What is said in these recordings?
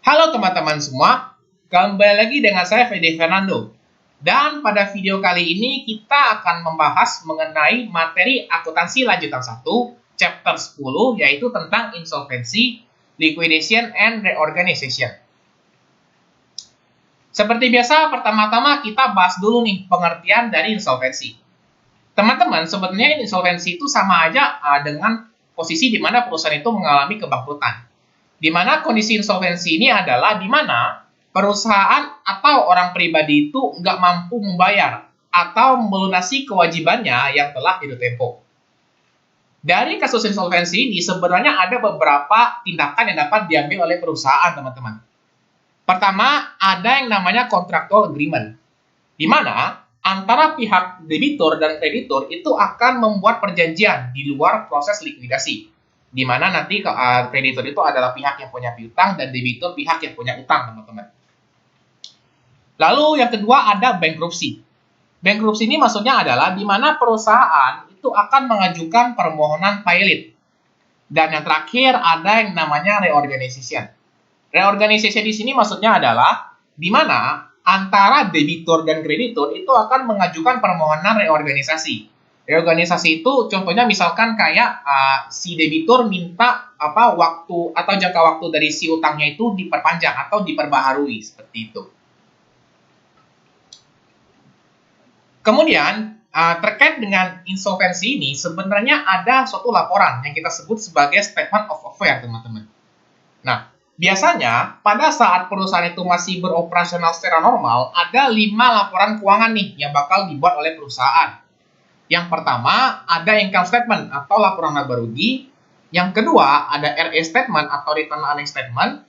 Halo teman-teman semua, kembali lagi dengan saya Fede Fernando. Dan pada video kali ini kita akan membahas mengenai materi akuntansi lanjutan 1, chapter 10, yaitu tentang insolvency, liquidation, and reorganization. Seperti biasa, pertama-tama kita bahas dulu nih pengertian dari insolvency. Teman-teman, sebenarnya insolvency itu sama aja dengan posisi di mana perusahaan itu mengalami kebangkrutan. Di mana kondisi insolvensi ini adalah di mana perusahaan atau orang pribadi itu nggak mampu membayar atau melunasi kewajibannya yang telah jatuh tempo. Dari kasus insolvensi ini sebenarnya ada beberapa tindakan yang dapat diambil oleh perusahaan, teman-teman. Pertama, ada yang namanya contractual agreement, di mana antara pihak debitur dan kreditur itu akan membuat perjanjian di luar proses likuidasi, di mana nanti kreditur itu adalah pihak yang punya piutang dan debitur pihak yang punya utang, teman-teman. Lalu yang kedua ada bankruptcy. Bankruptcy ini maksudnya adalah di mana perusahaan itu akan mengajukan permohonan pilot. Dan yang terakhir ada yang namanya reorganization. Reorganization di sini maksudnya adalah di mana antara debitur dan kreditur itu akan mengajukan permohonan reorganisasi. Reorganisasi itu contohnya misalkan kayak si debitur minta waktu atau jangka waktu dari si utangnya itu diperpanjang atau diperbaharui seperti itu. Kemudian terkait dengan insolvensi ini sebenarnya ada suatu laporan yang kita sebut sebagai statement of affair, teman-teman. Nah, biasanya pada saat perusahaan itu masih beroperasional secara normal, ada 5 laporan keuangan nih yang bakal dibuat oleh perusahaan. Yang pertama ada income statement atau laporan laba rugi. Yang kedua ada RA statement atau return earning statement.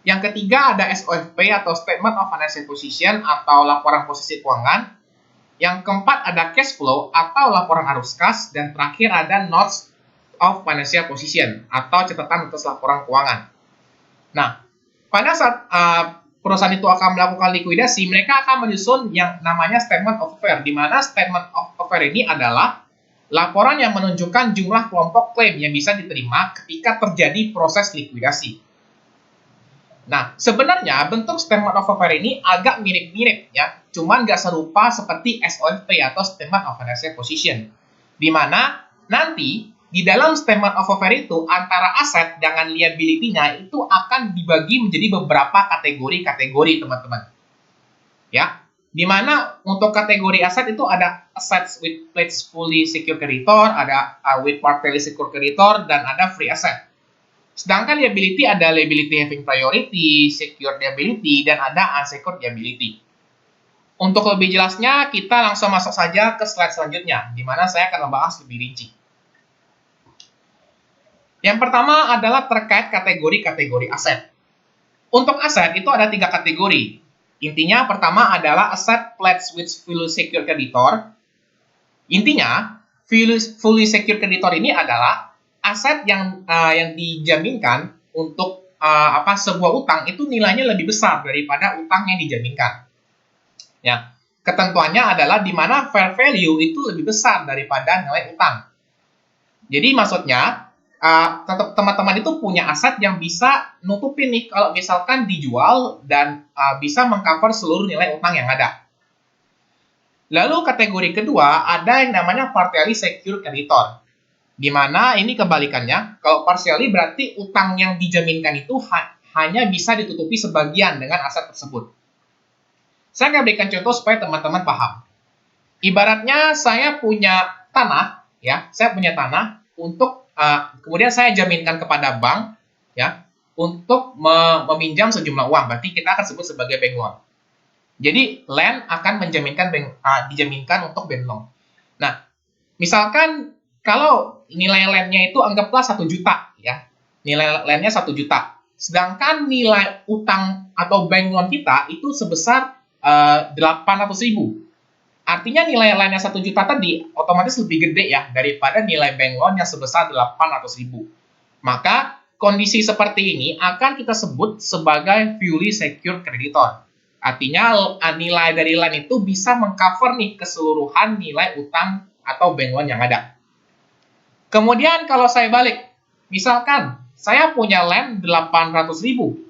Yang ketiga ada SOFP atau statement of financial position atau laporan posisi keuangan. Yang keempat ada cash flow atau laporan arus kas. Dan terakhir ada notes of financial position atau catatan atas laporan keuangan. Nah, pada saat perusahaan itu akan melakukan likuidasi, mereka akan menyusun yang namanya statement of affair, di mana statement of affair ini adalah laporan yang menunjukkan jumlah kelompok klaim yang bisa diterima ketika terjadi proses likuidasi. Nah, sebenarnya bentuk statement of affair ini agak mirip-mirip ya, cuman nggak serupa seperti SOFP atau statement of financial position, di mana nanti di dalam statement of affair itu antara aset dengan liability-nya itu akan dibagi menjadi beberapa kategori-kategori, teman-teman. Ya, di mana untuk kategori aset itu ada assets with pledged fully secured creditor, ada with partially secured creditor, dan ada free asset. Sedangkan liability ada liability having priority, secured liability, dan ada unsecured liability. Untuk lebih jelasnya, kita langsung masuk saja ke slide selanjutnya, di mana saya akan membahas lebih rinci. Yang pertama adalah terkait kategori-kategori aset. Untuk aset itu ada 3 kategori. Intinya pertama adalah aset pledged with fully secured creditor. Intinya, fully secured creditor ini adalah aset yang dijaminkan untuk sebuah utang itu nilainya lebih besar daripada utang yang dijaminkan. Ya, ketentuannya adalah di mana fair value itu lebih besar daripada nilai utang. Jadi maksudnya teman-teman itu punya aset yang bisa nutupin nih kalau misalkan dijual dan bisa mengcover seluruh nilai utang yang ada. Lalu kategori kedua ada yang namanya partially secured creditor, di mana ini kebalikannya. Kalau partially berarti utang yang dijaminkan itu hanya bisa ditutupi sebagian dengan aset tersebut. Saya akan berikan contoh supaya teman-teman paham. Ibaratnya saya punya tanah, ya, saya punya tanah untuk kemudian saya jaminkan kepada bank, ya, untuk meminjam sejumlah uang. Berarti kita akan sebut sebagai bank loan. Jadi land akan dijaminkan untuk bank loan. Nah, misalkan kalau nilai landnya itu anggaplah 1 juta, ya, nilai landnya 1 juta. Sedangkan nilai utang atau bank loan kita itu sebesar 800.000. Artinya nilai landnya 1 juta tadi otomatis lebih gede ya daripada nilai bank loan yang sebesar 800.000. Maka kondisi seperti ini akan kita sebut sebagai fully secured creditor. Artinya nilai dari land itu bisa mengcover nih keseluruhan nilai utang atau bank loan yang ada. Kemudian kalau saya balik, misalkan saya punya land 800.000.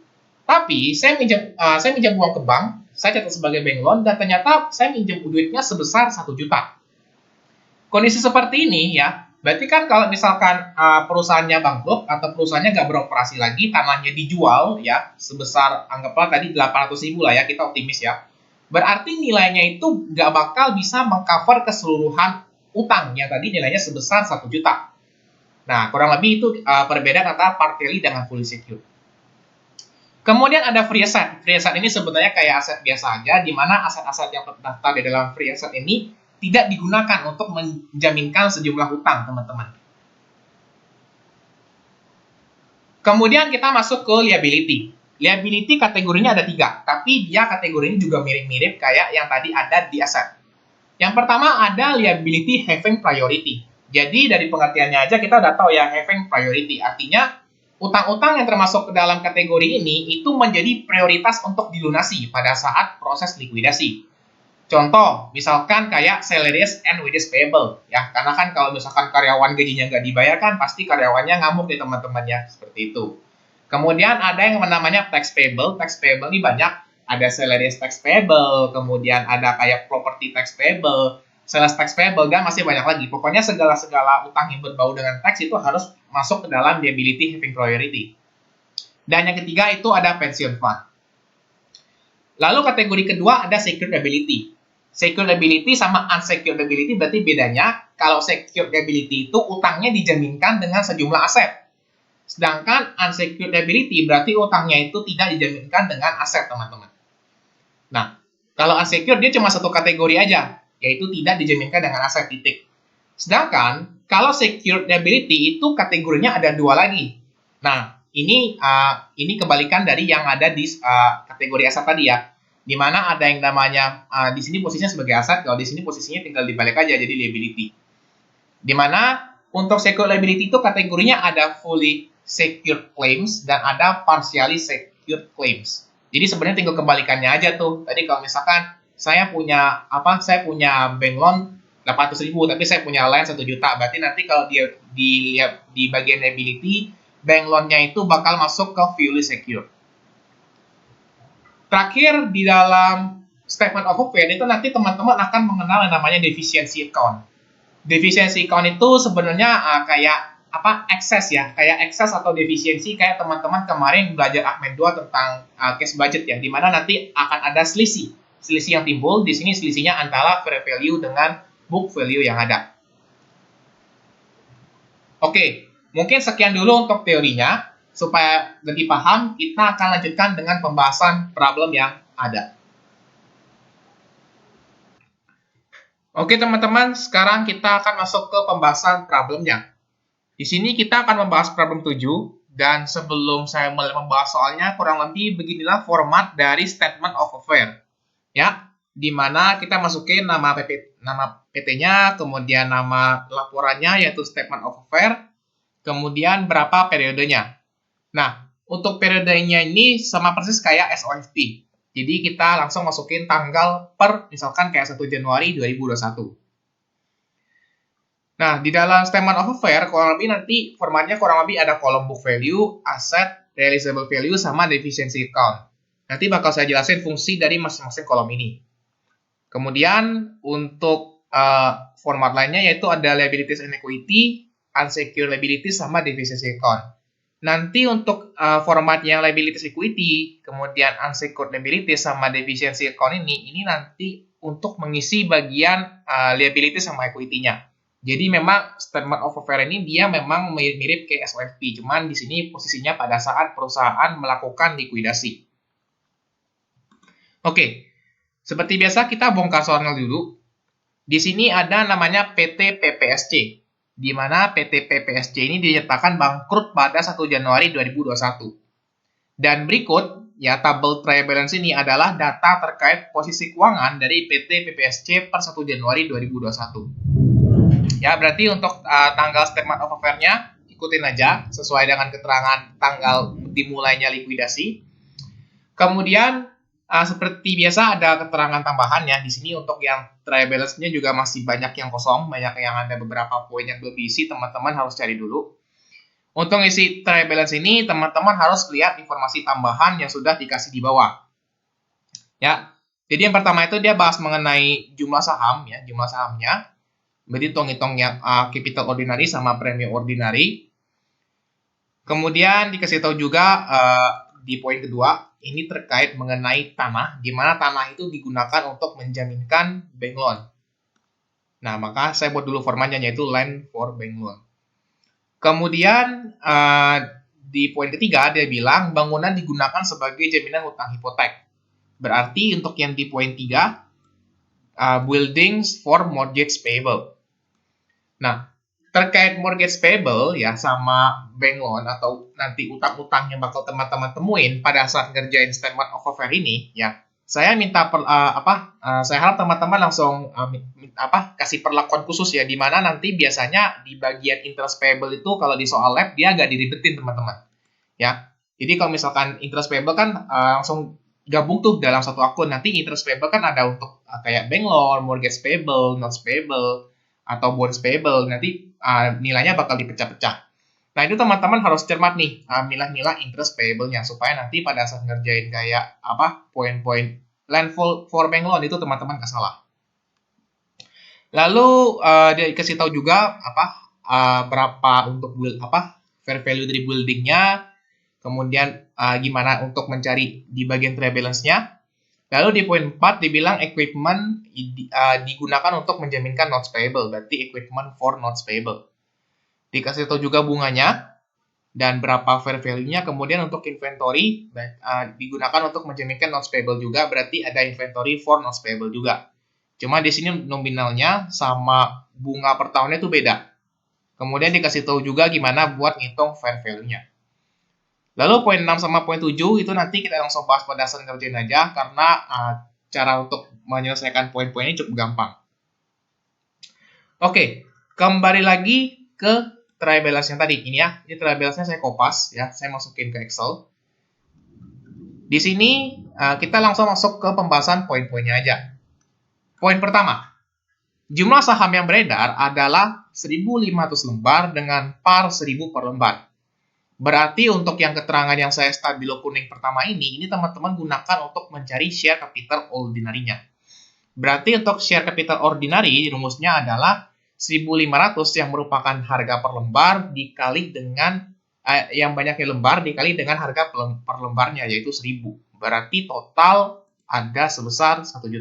Tapi saya minjam uang ke bank, saya catat sebagai bank loan, dan ternyata saya minjam duitnya sebesar 1 juta. Kondisi seperti ini ya, berarti kan kalau misalkan perusahaannya bangkrut atau perusahaannya nggak beroperasi lagi, tanahnya dijual ya sebesar anggaplah tadi 800.000 lah ya, kita optimis ya. Berarti nilainya itu nggak bakal bisa mengcover keseluruhan utang yang tadi nilainya sebesar 1 juta. Nah, kurang lebih itu perbedaan antara partially dengan fully secured. Kemudian ada free asset. Free asset ini sebenarnya kayak aset biasa aja, di mana aset-aset yang terdaftar di dalam free asset ini tidak digunakan untuk menjaminkan sejumlah hutang, teman-teman. Kemudian kita masuk ke liability. Liability kategorinya ada 3, tapi dia kategorinya juga mirip-mirip kayak yang tadi ada di aset. Yang pertama ada liability having priority. Jadi dari pengertiannya aja kita udah tahu ya having priority. Artinya utang-utang yang termasuk ke dalam kategori ini itu menjadi prioritas untuk dilunasi pada saat proses likuidasi. Contoh, misalkan kayak salaries and wages payable, ya. Karena kan kalau misalkan karyawan gajinya nggak dibayarkan, pasti karyawannya ngamuk nih teman-temannya, seperti itu. Kemudian ada yang namanya tax payable. Tax payable ini banyak, ada salaries tax payable, kemudian ada kayak property tax payable, sales tax payable, dan masih banyak lagi. Pokoknya segala-segala utang yang berbau dengan tax itu harus masuk ke dalam liability having priority. Dan yang ketiga itu ada pension fund. Lalu kategori kedua ada secured liability. Secured liability sama unsecured liability berarti bedanya, kalau secured liability itu utangnya dijaminkan dengan sejumlah aset. Sedangkan unsecured liability berarti utangnya itu tidak dijaminkan dengan aset, teman-teman. Nah, kalau unsecured dia cuma satu kategori aja, yaitu tidak dijaminkan dengan aset, titik. Sedangkan kalau secured liability itu kategorinya ada 2 lagi. Nah, ini kebalikan dari yang ada di kategori aset tadi ya. Di mana ada yang namanya di sini posisinya sebagai aset, kalau di sini posisinya tinggal dibalik aja jadi liability. Di mana untuk secured liability itu kategorinya ada fully secured claims dan ada partially secured claims. Jadi sebenarnya tinggal kebalikannya aja tuh. Tadi kalau misalkan saya punya bank loan 800.000 tapi saya punya line 1 juta, berarti nanti kalau dia di bagian liability bank loan-nya itu bakal masuk ke fully secured. Terakhir, di dalam statement of affair itu nanti teman-teman akan mengenal yang namanya deficiency account. Deficiency account itu sebenarnya kayak excess ya, kayak excess atau defisiensi kayak teman-teman kemarin belajar Akmen 2 tentang cash budget ya, dimana nanti akan ada selisih yang timbul. Di sini selisihnya antara fair value dengan book value yang ada. Oke, mungkin sekian dulu untuk teorinya. Supaya lebih paham, kita akan lanjutkan dengan pembahasan problem yang ada. Oke teman-teman, sekarang kita akan masuk ke pembahasan problemnya. Di sini kita akan membahas problem 7, dan sebelum saya mulai membahas soalnya, kurang lebih beginilah format dari statement of affair. Ya, di mana kita masukin nama PT-nya, kemudian nama laporannya yaitu statement of affair, kemudian berapa periodenya. Nah, untuk periodenya ini sama persis kayak SOFP. Jadi kita langsung masukin tanggal per misalkan kayak 1 Januari 2021. Nah, di dalam statement of affair kurang lebih nanti formatnya kurang lebih ada kolom book value, asset, realizable value, sama deficiency account. Nanti bakal saya jelasin fungsi dari masing-masing kolom ini. Kemudian untuk format lainnya yaitu ada liabilities and equity, unsecured liabilities, sama deficiency account. Nanti untuk format yang liabilities equity, kemudian unsecured liabilities sama deficiency account ini nanti untuk mengisi bagian liabilities sama equity-nya. Jadi memang statement of affair ini dia memang mirip-mirip kayak SOFP, cuman di sini posisinya pada saat perusahaan melakukan likuidasi. Oke, seperti biasa kita bongkar soalnya dulu. Di sini ada namanya PT PPSC. Di mana PT PPSC ini dinyatakan bangkrut pada 1 Januari 2021. Dan berikut, ya tabel trial balance ini adalah data terkait posisi keuangan dari PT PPSC per 1 Januari 2021. Ya, berarti untuk tanggal statement of affair-nya, ikutin aja sesuai dengan keterangan tanggal dimulainya likuidasi. Kemudian, seperti biasa ada keterangan tambahan ya. Di sini untuk yang trial balance-nya juga masih banyak yang kosong, banyak yang ada beberapa poin yang belum diisi, teman-teman harus cari dulu. Untuk isi trial balance ini, teman-teman harus lihat informasi tambahan yang sudah dikasih di bawah. Ya, jadi yang pertama itu dia bahas mengenai jumlah saham, ya, jumlah sahamnya. Berarti hitung-hitung yang capital ordinary sama premium ordinary. Kemudian dikasih tahu juga di poin kedua, ini terkait mengenai tanah, di mana tanah itu digunakan untuk menjaminkan bank loan. Nah, maka saya buat dulu formatnya, yaitu land for bank loan. Kemudian di poin ketiga dia bilang bangunan digunakan sebagai jaminan hutang hipotek. Berarti untuk yang di poin 3 buildings for mortgage payable. Nah, terkait mortgage payable ya sama bank loan atau nanti utang-utang yang bakal teman-teman temuin pada saat ngerjain statement of affair ini ya. Saya minta saya harap teman-teman langsung kasih perlakuan khusus ya, di mana nanti biasanya di bagian interest payable itu kalau di soal lab dia agak diribetin teman-teman ya. Jadi kalau misalkan interest payable kan langsung gabung tuh dalam satu akun. Nanti interest payable kan ada untuk kayak bank loan, mortgage payable, notes payable, atau bonds payable. Nanti nilainya bakal dipecah-pecah. Nah, itu teman-teman harus cermat nih, milah-milah interest payable-nya, supaya nanti pada saat ngerjain kayak poin-poin land for bank loan itu teman-teman nggak salah. Lalu dia kasih tahu juga berapa untuk fair value dari buildingnya, kemudian gimana untuk mencari di bagian trial balance-nya. Lalu di poin 4 dibilang equipment digunakan untuk menjaminkan notes payable, berarti equipment for notes payable. Dikasih tahu juga bunganya dan berapa fair value-nya. Kemudian untuk inventory digunakan untuk menjaminkan notes payable juga, berarti ada inventory for notes payable juga. Cuma di sini nominalnya sama bunga per tahunnya itu beda. Kemudian dikasih tahu juga gimana buat ngitung fair value-nya. Lalu poin 6 sama poin 7 itu nanti kita langsung bahas pada saat ngerjain aja, karena cara untuk menyelesaikan poin-poin ini cukup gampang. Oke, kembali lagi ke trial balance yang tadi. Ini ya, ini trial balance-nya saya kopas ya, saya masukin ke Excel. Di sini kita langsung masuk ke pembahasan poin-poinnya aja. Poin pertama, jumlah saham yang beredar adalah 1.500 lembar dengan par 1.000 per lembar. Berarti untuk yang keterangan yang saya stabilo kuning pertama ini teman-teman gunakan untuk mencari share capital ordinary-nya. Berarti untuk share capital ordinary rumusnya adalah 1.500 yang merupakan harga per lembar dikali dengan yang banyaknya lembar dikali dengan harga per lembarnya, yaitu 1.000. Berarti total ada sebesar 1.500.000.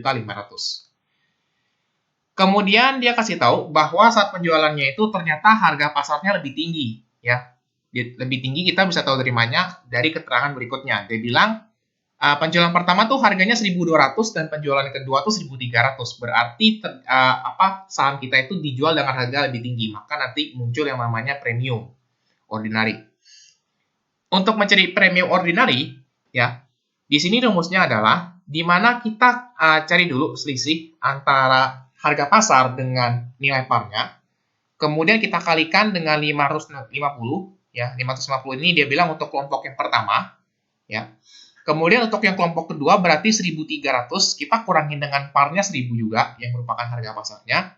Kemudian dia kasih tahu bahwa saat penjualannya itu ternyata harga pasarnya lebih tinggi ya. Lebih tinggi kita bisa tahu dari mana? Dari keterangan berikutnya. Dia bilang penjualan pertama tuh harganya 1.200 dan penjualan kedua tuh 1.300. Berarti saham kita itu dijual dengan harga lebih tinggi. Maka nanti muncul yang namanya premium ordinary. Untuk mencari premium ordinary ya, di sini rumusnya adalah di mana kita cari dulu selisih antara harga pasar dengan nilai parnya. Kemudian kita kalikan dengan 550 ya, 550 ini dia bilang untuk kelompok yang pertama ya. Kemudian untuk yang kelompok kedua berarti 1.300 kita kurangin dengan parnya 1.000 juga yang merupakan harga pasarnya.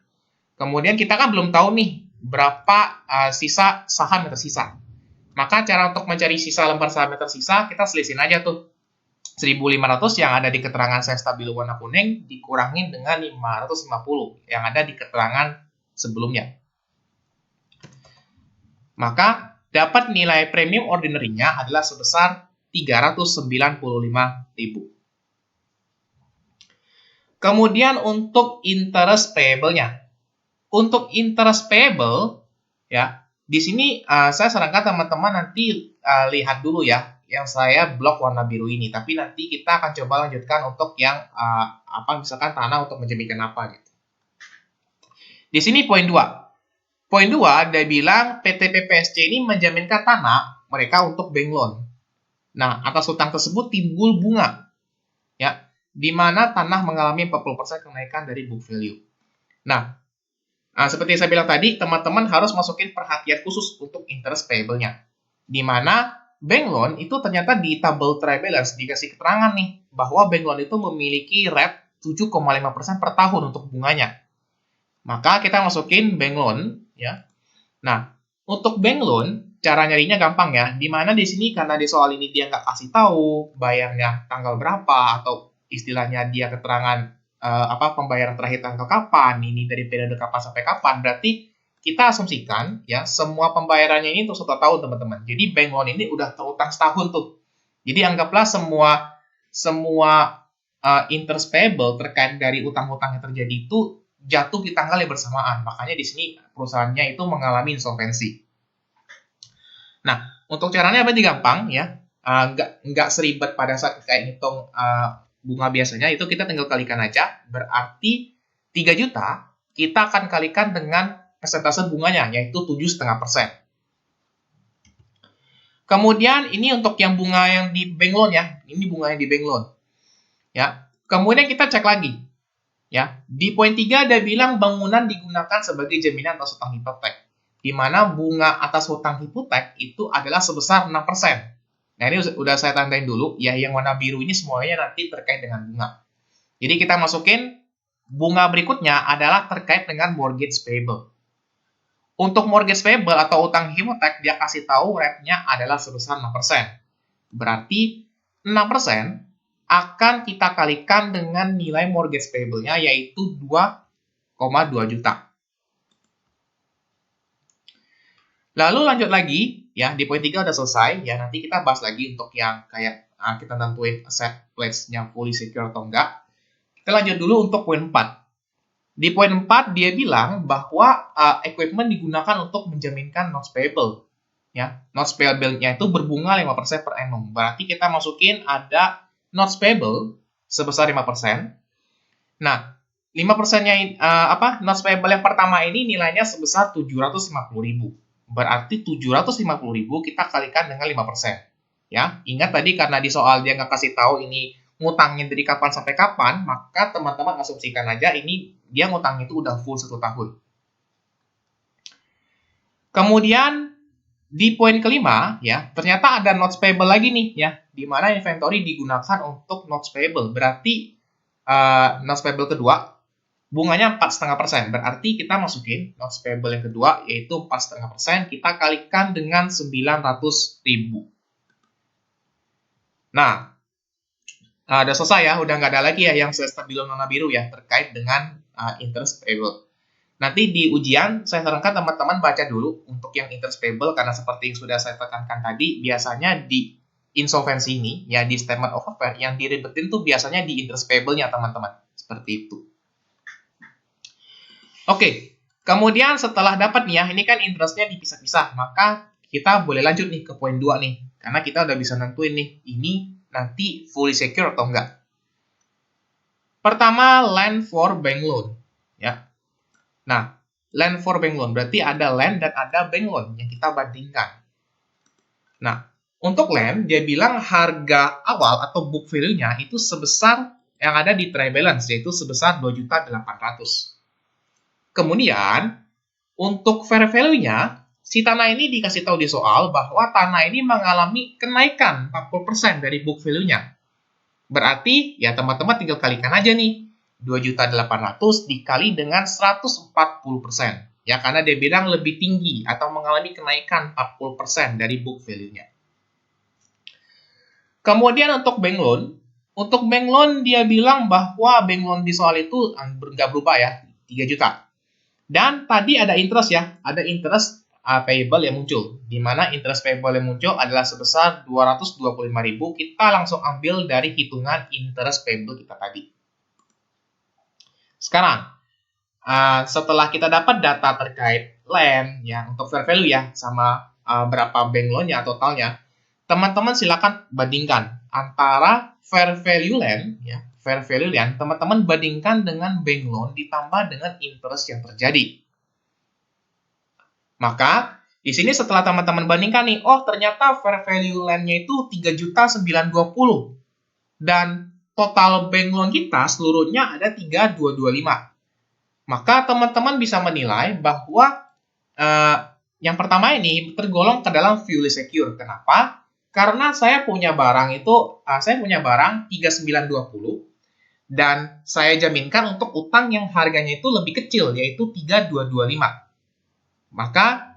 Kemudian kita kan belum tahu nih berapa sisa saham yang tersisa. Maka cara untuk mencari sisa lembar saham yang tersisa kita selisin aja tuh. 1.500 yang ada di keterangan saya stabilo warna kuning dikurangin dengan 550 yang ada di keterangan sebelumnya. Maka dapat nilai premium ordinary-nya adalah sebesar 395.000. Kemudian untuk interest payable-nya. Untuk interest payable ya, di sini saya sarankan teman-teman nanti lihat dulu ya yang saya blok warna biru ini, tapi nanti kita akan coba lanjutkan untuk yang misalkan tanah untuk menjaminkan apa gitu. Di sini poin 2. Poin 2, dia bilang PT PPSC ini menjaminkan tanah mereka untuk bank loan. Nah, atas hutang tersebut timbul bunga, ya, di mana tanah mengalami 40% kenaikan dari book value. Nah, seperti yang saya bilang tadi, teman-teman harus masukin perhatian khusus untuk interest payable-nya. Di mana bank loan itu ternyata di table trial balance dikasih keterangan nih, bahwa bank loan itu memiliki rate 7,5% per tahun untuk bunganya. Maka kita masukin bank loan ya. Nah, untuk bank loan cara nyarinya gampang ya. Dimana di sini karena di soal ini dia nggak kasih tahu bayarnya tanggal berapa atau istilahnya dia keterangan pembayaran terakhir tanggal kapan, ini dari periode kapan sampai kapan. Berarti kita asumsikan ya semua pembayarannya ini untuk 1 tahun teman-teman. Jadi bank loan ini udah terutang setahun tuh. Jadi anggaplah semua interest payable terkait dari utang-utang yang terjadi itu jatuh di tanggal yang bersamaan. Makanya di sini perusahaannya itu mengalami insolvensi. Nah, untuk caranya berarti gampang ya. Nggak seribet pada saat kayak ngitung bunga biasanya, itu kita tinggal kalikan aja. Berarti 3 juta kita akan kalikan dengan persentase bunganya, yaitu 7,5%. Kemudian ini untuk yang bunga yang di bank loan ya. Ini bunga yang di bank loan. Ya. Kemudian kita cek lagi. Ya, di poin 3 ada bilang bangunan digunakan sebagai jaminan atas hutang hipotek, di mana bunga atas hutang hipotek itu adalah sebesar 6%. Nah, ini udah saya tandain dulu, ya yang warna biru ini semuanya nanti terkait dengan bunga. Jadi kita masukin bunga berikutnya adalah terkait dengan mortgage payable. Untuk mortgage payable atau utang hipotek, dia kasih tahu rate-nya adalah sebesar 6%. Berarti 6% akan kita kalikan dengan nilai mortgage payable-nya, yaitu 2,2 juta. Lalu lanjut lagi, ya di poin 3 udah selesai, ya nanti kita bahas lagi untuk yang kayak kita tentuin asset pledge-nya fully secure atau enggak. Kita lanjut dulu untuk poin 4. Di poin 4 dia bilang bahwa equipment digunakan untuk menjaminkan notes payable. Ya, notes payable-nya itu berbunga 5% per annum. Berarti kita masukin ada notes payable sebesar 5%. Nah, 5%-nya notes payable yang pertama ini nilainya sebesar 750.000. Berarti 750.000 kita kalikan dengan 5%. Ya, ingat tadi karena di soal dia nggak kasih tahu ini ngutangnya dari kapan sampai kapan, maka teman-teman asumsikan aja ini dia ngutang itu udah full 1 tahun. Kemudian di poin kelima, ya, ternyata ada notes payable lagi nih, ya, di mana inventory digunakan untuk notes payable. Berarti notes payable kedua bunganya 4,5%. Berarti kita masukin notes payable yang kedua yaitu 4,5%, kita kalikan dengan 900.000. Nah, udah selesai ya, udah nggak ada lagi ya yang stabilo warna biru ya terkait dengan interest payable. Nanti di ujian, saya sarankan teman-teman baca dulu untuk yang interest payable, karena seperti yang sudah saya tekankan tadi, biasanya di insolvensi ini, ya di statement of affair, yang diribetin tuh biasanya di interest payable-nya teman-teman. Seperti itu. Oke, kemudian setelah dapat nih ya, ini kan interest-nya dipisah-pisah, maka kita boleh lanjut nih ke poin 2 nih, karena kita udah bisa nentuin nih, ini nanti fully secure atau enggak. Pertama, land for bank loan. Ya. Nah, land for bank loan berarti ada land dan ada bank loan yang kita bandingkan. Nah, untuk land dia bilang harga awal atau book value-nya itu sebesar yang ada di trial balance, yaitu sebesar 2.800.000. Kemudian untuk fair value-nya, si tanah ini dikasih tahu di soal bahwa tanah ini mengalami kenaikan 40% dari book value-nya. Berarti ya teman-teman tinggal kalikan aja nih. 2.800.000 dikali dengan 140%. Ya, karena dia bilang lebih tinggi atau mengalami kenaikan 40% dari book value-nya. Kemudian untuk bank loan dia bilang bahwa bank loan di soal itu nggak berubah ya, 3 juta. Dan tadi ada interest ya, ada interest payable yang muncul. Di mana interest payable yang muncul adalah sebesar 225.000, kita langsung ambil dari hitungan interest payable kita tadi. Sekarang, setelah kita dapat data terkait land ya untuk fair value ya sama berapa bank loan-nya totalnya, teman-teman silakan bandingkan antara fair value land ya, fair value land teman-teman bandingkan dengan bank loan ditambah dengan interest yang terjadi. Maka di sini setelah teman-teman bandingkan nih, oh ternyata fair value land-nya itu 3.920 dan total bank loan kita seluruhnya ada 3.225. Maka teman-teman bisa menilai bahwa yang pertama ini tergolong ke dalam fully secure. Kenapa? Karena saya punya barang 3.920 dan saya jaminkan untuk utang yang harganya itu lebih kecil, yaitu 3.225. Maka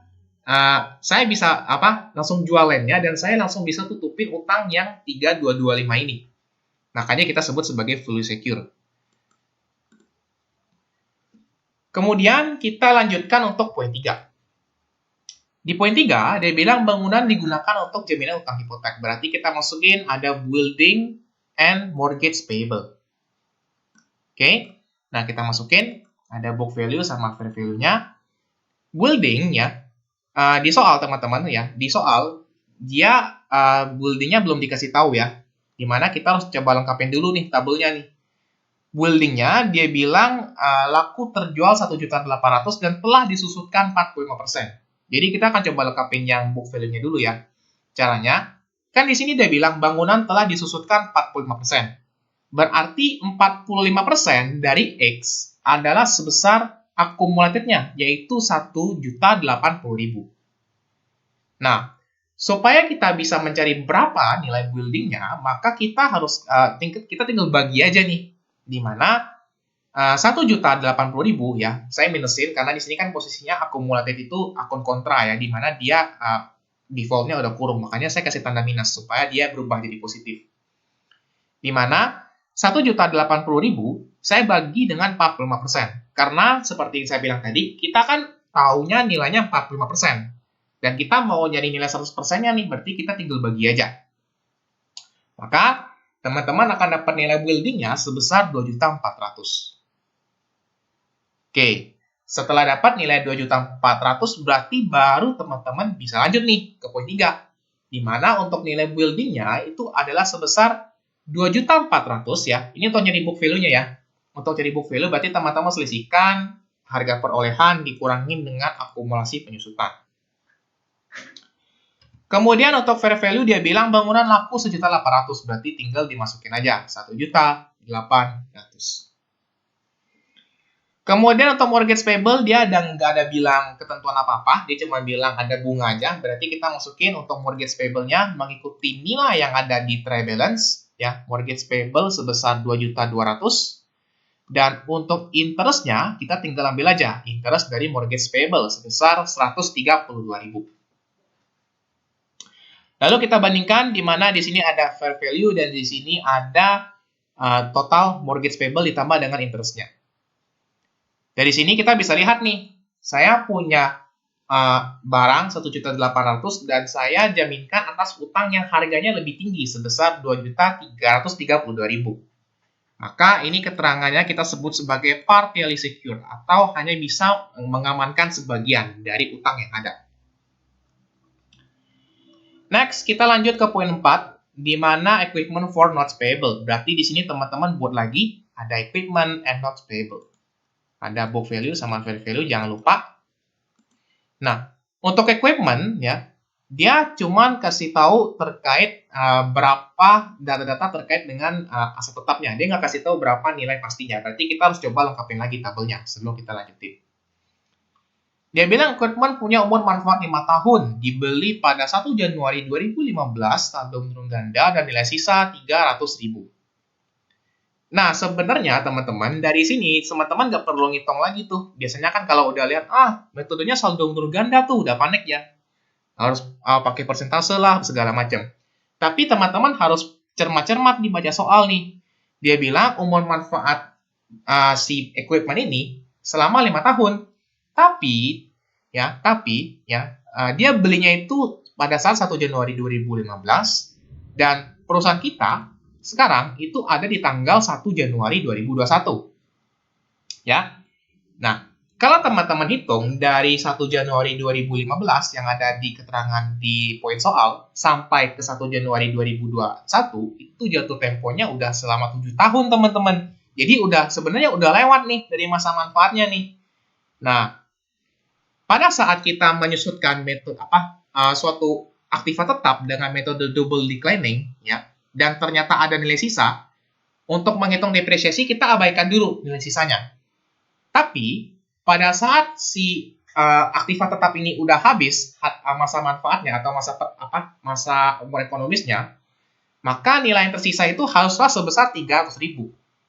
saya bisa langsung jual landnya dan saya langsung bisa tutupin utang yang 3225 ini. Makanya kita sebut sebagai fully secure. Kemudian kita lanjutkan untuk poin 3. Di poin 3, dia bilang bangunan digunakan untuk jaminan utang hipotek. Berarti kita masukin ada building and mortgage payable. Oke, nah kita masukin ada book value sama fair value-nya. Building ya, di soal teman-teman ya, di soal dia buildingnya belum dikasih tahu ya. Dimana kita harus coba lengkapin dulu nih tabelnya nih. Buildingnya dia bilang laku terjual 1.800.000 dan telah disusutkan 45%. Jadi kita akan coba lengkapin yang book value-nya dulu ya. Caranya, kan di sini dia bilang bangunan telah disusutkan 45%. Berarti 45% dari X adalah sebesar akumulatifnya, yaitu 1.080.000. Nah, supaya kita bisa mencari berapa nilai buildingnya, maka kita harus kita tinggal bagi aja nih, di mana 1.080.000 ya, saya minusin karena di sini kan posisinya akumulatif itu akun kontra ya, di mana dia defaultnya udah kurung, makanya saya kasih tanda minus supaya dia berubah jadi positif. Di mana 1.080.000 saya bagi dengan 45%, karena seperti yang saya bilang tadi, kita kan taunya nilainya 45%, dan kita mau nyari nilai 100%-nya nih, berarti kita tinggal bagi aja. Maka teman-teman akan dapat nilai buildingnya sebesar 2.400.000. Oke, setelah dapat nilai 2.400.000 berarti baru teman-teman bisa lanjut nih ke poin 3. Di mana untuk nilai buildingnya itu adalah sebesar 2.400.000 ya. Ini untuk nyari book value-nya ya. Untuk cari book value berarti teman-teman selisihkan harga perolehan dikurangin dengan akumulasi penyusutan. Kemudian untuk fair value dia bilang bangunan laku 1.800.000 berarti tinggal dimasukin aja 1.800.000. Kemudian untuk mortgage payable dia nggak ada bilang ketentuan apa-apa, dia cuma bilang ada bunga aja. Berarti kita masukin untuk mortgage payable-nya mengikuti nilai yang ada di trial balance ya, mortgage payable sebesar 2.200.000. Dan untuk interest-nya kita tinggal ambil aja interest dari mortgage payable sebesar 132.000. Lalu kita bandingkan di mana di sini ada fair value dan di sini ada total mortgage payable ditambah dengan interest-nya. Dari sini kita bisa lihat nih, saya punya barang 1.800.000 dan saya jaminkan atas utang yang harganya lebih tinggi sebesar 2.332.000. Maka ini keterangannya kita sebut sebagai partially secure atau hanya bisa mengamankan sebagian dari utang yang ada. Next, kita lanjut ke poin 4, di mana equipment for notes payable. Berarti di sini teman-teman buat lagi ada equipment and notes payable. Ada book value sama fair value, jangan lupa. Nah, untuk equipment ya, dia cuma kasih tahu terkait berapa data-data terkait dengan aset tetapnya. Dia nggak kasih tahu berapa nilai pastinya. Berarti kita harus coba lengkapin lagi tabelnya sebelum kita lanjutin. Dia bilang equipment punya umur manfaat 5 tahun, dibeli pada 1 Januari 2015, saldo menurun ganda dan nilai sisa 300.000. Nah, sebenarnya teman-teman, dari sini teman-teman nggak perlu ngitung lagi tuh. Biasanya kan kalau udah lihat, metodenya saldo menurun ganda tuh, udah panik ya. Harus pakai persentase lah, segala macam. Tapi teman-teman harus cermat-cermat nih baca soal nih. Dia bilang umur manfaat si equipment ini selama 5 tahun. Tapi dia belinya itu pada saat 1 Januari 2015 dan perusahaan kita sekarang itu ada di tanggal 1 Januari 2021. Ya. Nah, kalau teman-teman hitung dari 1 Januari 2015 yang ada di keterangan di poin soal sampai ke 1 Januari 2021 itu jatuh temponya udah selama 7 tahun, teman-teman. Jadi sebenarnya udah lewat nih dari masa manfaatnya nih. Nah, pada saat kita menyusutkan metode suatu aktiva tetap dengan metode double declining ya, dan ternyata ada nilai sisa, untuk menghitung depresiasi kita abaikan dulu nilai sisanya. Tapi pada saat si aktiva tetap ini udah habis masa manfaatnya atau masa umur ekonomisnya, maka nilai yang tersisa itu haruslah sebesar 300.000.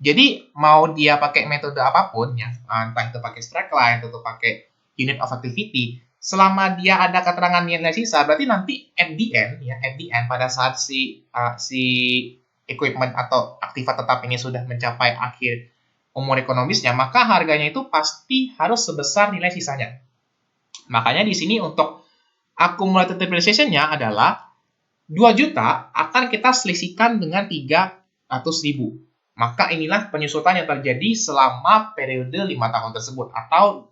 Jadi mau dia pakai metode apapun ya, entah itu pakai straight line atau pakai unit of activity, selama dia ada keterangan nilai sisa, berarti nanti at the end pada saat si equipment atau aktiva tetap ini sudah mencapai akhir umur ekonomisnya, maka harganya itu pasti harus sebesar nilai sisanya. Makanya di sini untuk accumulated depreciation-nya adalah 2 juta akan kita selisihkan dengan 300.000. Maka inilah penyusutan yang terjadi selama periode 5 tahun tersebut, atau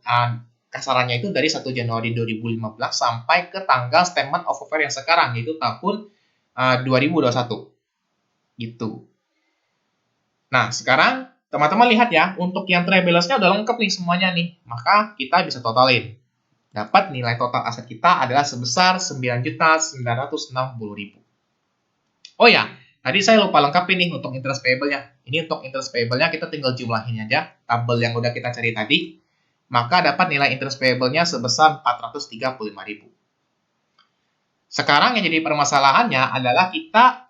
kasarannya itu dari 1 Januari 2015 sampai ke tanggal statement of affair yang sekarang, yaitu tahun 2021. Gitu. Nah, sekarang teman-teman lihat ya, untuk yang trade balance-nya udah lengkap nih semuanya nih. Maka kita bisa totalin. Dapat nilai total aset kita adalah sebesar 9.960.000. Oh ya, tadi saya lupa lengkapin nih untuk interest payable-nya. Ini untuk interest payable-nya kita tinggal jumlahin aja tabel yang udah kita cari tadi. Maka dapat nilai interest payable-nya sebesar 435.000. Sekarang yang jadi permasalahannya adalah kita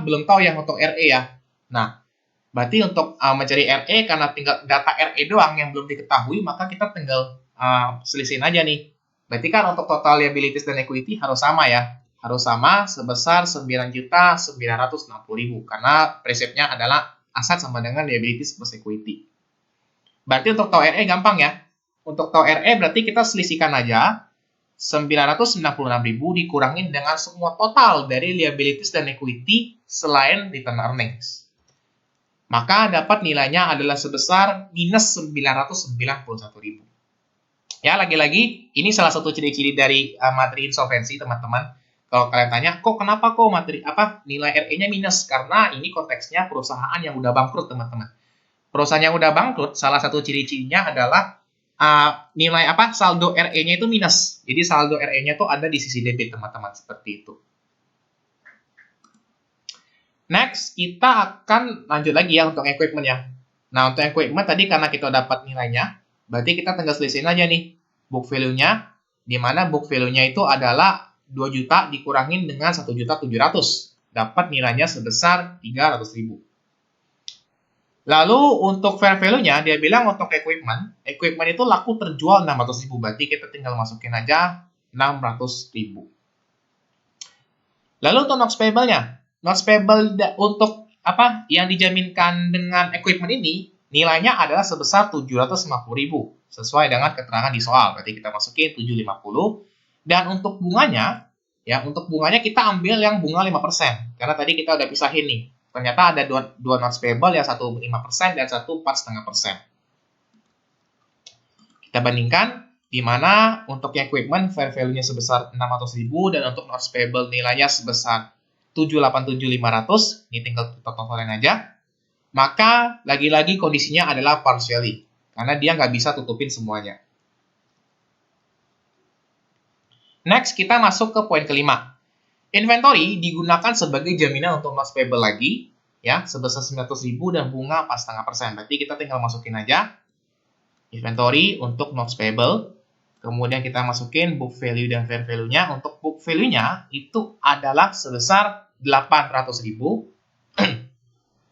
belum tahu yang untuk RE ya. Nah, berarti untuk mencari RE karena tinggal data RE doang yang belum diketahui, maka kita tinggal selisihin aja nih. Berarti kan untuk total liabilities dan equity harus sama ya. Harus sama sebesar 9.960.000 karena prinsipnya adalah aset sama dengan liabilities plus equity. Berarti untuk tahu RE gampang ya. Untuk tahu RE berarti kita selisihkan aja 996.000 dikurangin dengan semua total dari liabilities dan equity selain return earnings. Maka dapat nilainya adalah sebesar minus 991.000. Ya, lagi-lagi ini salah satu ciri-ciri dari materi insolvensi, teman-teman. Kalau kalian tanya, kenapa nilai RE-nya minus? Karena ini konteksnya perusahaan yang udah bangkrut, teman-teman. Perusahaan yang udah bangkrut, salah satu ciri-cirinya adalah nilai saldo RE-nya itu minus. Jadi saldo RE-nya itu ada di sisi debit, teman-teman, seperti itu. Next, kita akan lanjut lagi ya untuk equipment ya. Nah, untuk equipment tadi karena kita dapat nilainya, berarti kita tinggal selisihin aja nih book value-nya, di mana book value-nya itu adalah 2 juta dikurangin dengan 1.700.000. Dapat nilainya sebesar 300.000. Lalu untuk fair value-nya, dia bilang untuk equipment itu laku terjual 600.000. Berarti kita tinggal masukin aja 600.000. Lalu untuk notes payable-nya, notes payable untuk yang dijaminkan dengan equipment ini, nilainya adalah sebesar 750.000 sesuai dengan keterangan di soal. Berarti kita masukin 750. Dan untuk bunganya, kita ambil yang bunga 5%. Karena tadi kita udah pisahin nih. Ternyata ada dua notes payable, yang satu 5% dan satu 4,5%. Kita bandingkan, di mana untuk equipment fair value-nya sebesar 600.000 dan untuk notes payable nilainya sebesar 787.500. Ini tinggal kita totalin aja. Maka lagi-lagi kondisinya adalah partially, karena dia nggak bisa tutupin semuanya. Next, kita masuk ke poin kelima. Inventory digunakan sebagai jaminan untuk notes payable lagi, ya, sebesar 900.000 dan bunga 4,5%. Berarti kita tinggal masukin aja inventory untuk notes payable. Kemudian kita masukin book value dan fair value-nya. Untuk book value-nya itu adalah sebesar 800.000.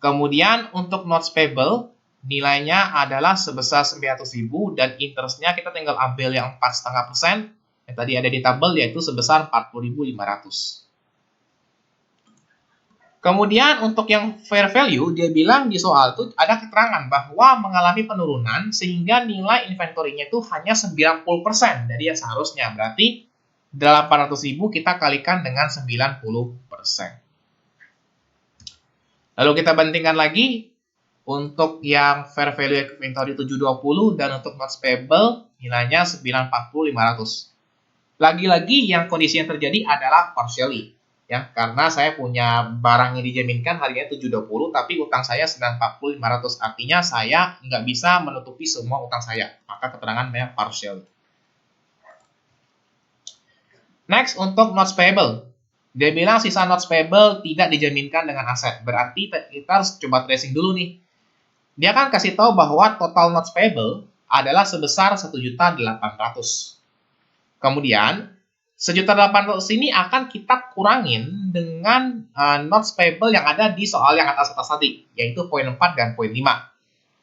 Kemudian untuk notes payable nilainya adalah sebesar 900.000 dan interest-nya kita tinggal ambil yang 4,5%. Yang tadi ada di tabel, yaitu sebesar 40.500. Kemudian untuk yang fair value, dia bilang di soal itu ada keterangan bahwa mengalami penurunan sehingga nilai inventory-nya itu hanya 90% dari yang seharusnya. Berarti 800.000 kita kalikan dengan 90%. Lalu kita bandingkan lagi untuk yang fair value inventory 720 dan untuk notes payable nilainya 940.500. Lagi-lagi yang kondisi yang terjadi adalah partially, ya, karena saya punya barang yang dijaminkan harganya 720 tapi utang saya 940.500, artinya saya nggak bisa menutupi semua utang saya, maka keterangannya partially. Next, untuk notes payable, dia bilang sisa notes payable tidak dijaminkan dengan aset, berarti kita harus coba tracing dulu nih. Dia kan kasih tahu bahwa total notes payable adalah sebesar 1.800.000. Kemudian, 1.800.000 ini akan kita kurangin dengan notes payable yang ada di soal yang atas tadi, yaitu poin 4 dan poin 5.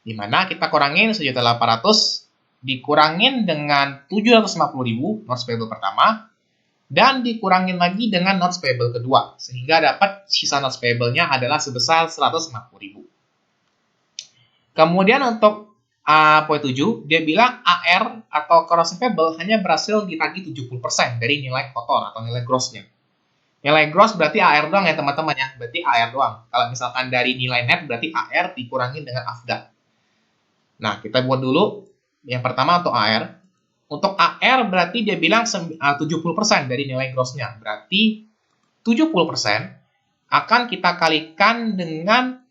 Di mana kita kurangin 1.800.000 dikurangin dengan 750.000 notes payable pertama, dan dikurangin lagi dengan notes payable kedua, sehingga dapat sisa notes payable-nya adalah sebesar 150.000. Kemudian untuk poin 7, dia bilang AR atau account receivable hanya berhasil ditagih 70% dari nilai kotor atau nilai gross-nya. Nilai gross berarti AR doang ya teman-teman ya, berarti AR doang. Kalau misalkan dari nilai net berarti AR dikurangin dengan AFDA. Nah, kita buat dulu yang pertama untuk AR. Untuk AR berarti dia bilang 70% dari nilai gross-nya. Berarti 70% akan kita kalikan dengan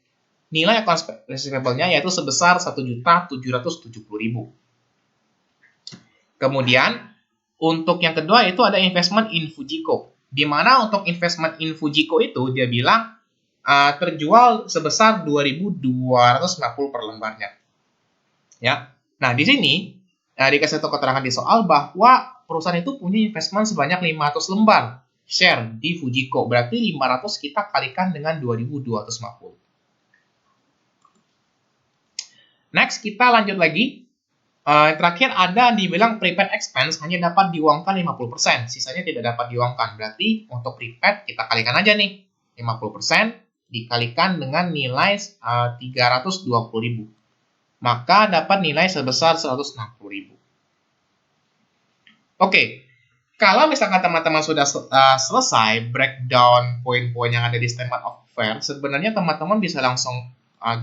nilai accounts receivable-nya yaitu sebesar 1.770.000. Kemudian untuk yang kedua itu ada investment in Fujiko. Di mana untuk investment in Fujiko itu dia bilang terjual sebesar 2.250 per lembarnya. Ya. Nah, di sini dikasih tahu keterangan di soal bahwa perusahaan itu punya investment sebanyak 500 lembar share di Fujiko. Berarti 500 kita kalikan dengan 2.250. Next, kita lanjut lagi. Terakhir ada dibilang prepaid expense hanya dapat diuangkan 50%. Sisanya tidak dapat diuangkan. Berarti untuk prepaid kita kalikan aja nih. 50% dikalikan dengan nilai 320.000. Maka dapat nilai sebesar 160.000. Oke, kalau misalkan teman-teman sudah selesai breakdown poin-poin yang ada di statement of affair, sebenarnya teman-teman bisa langsung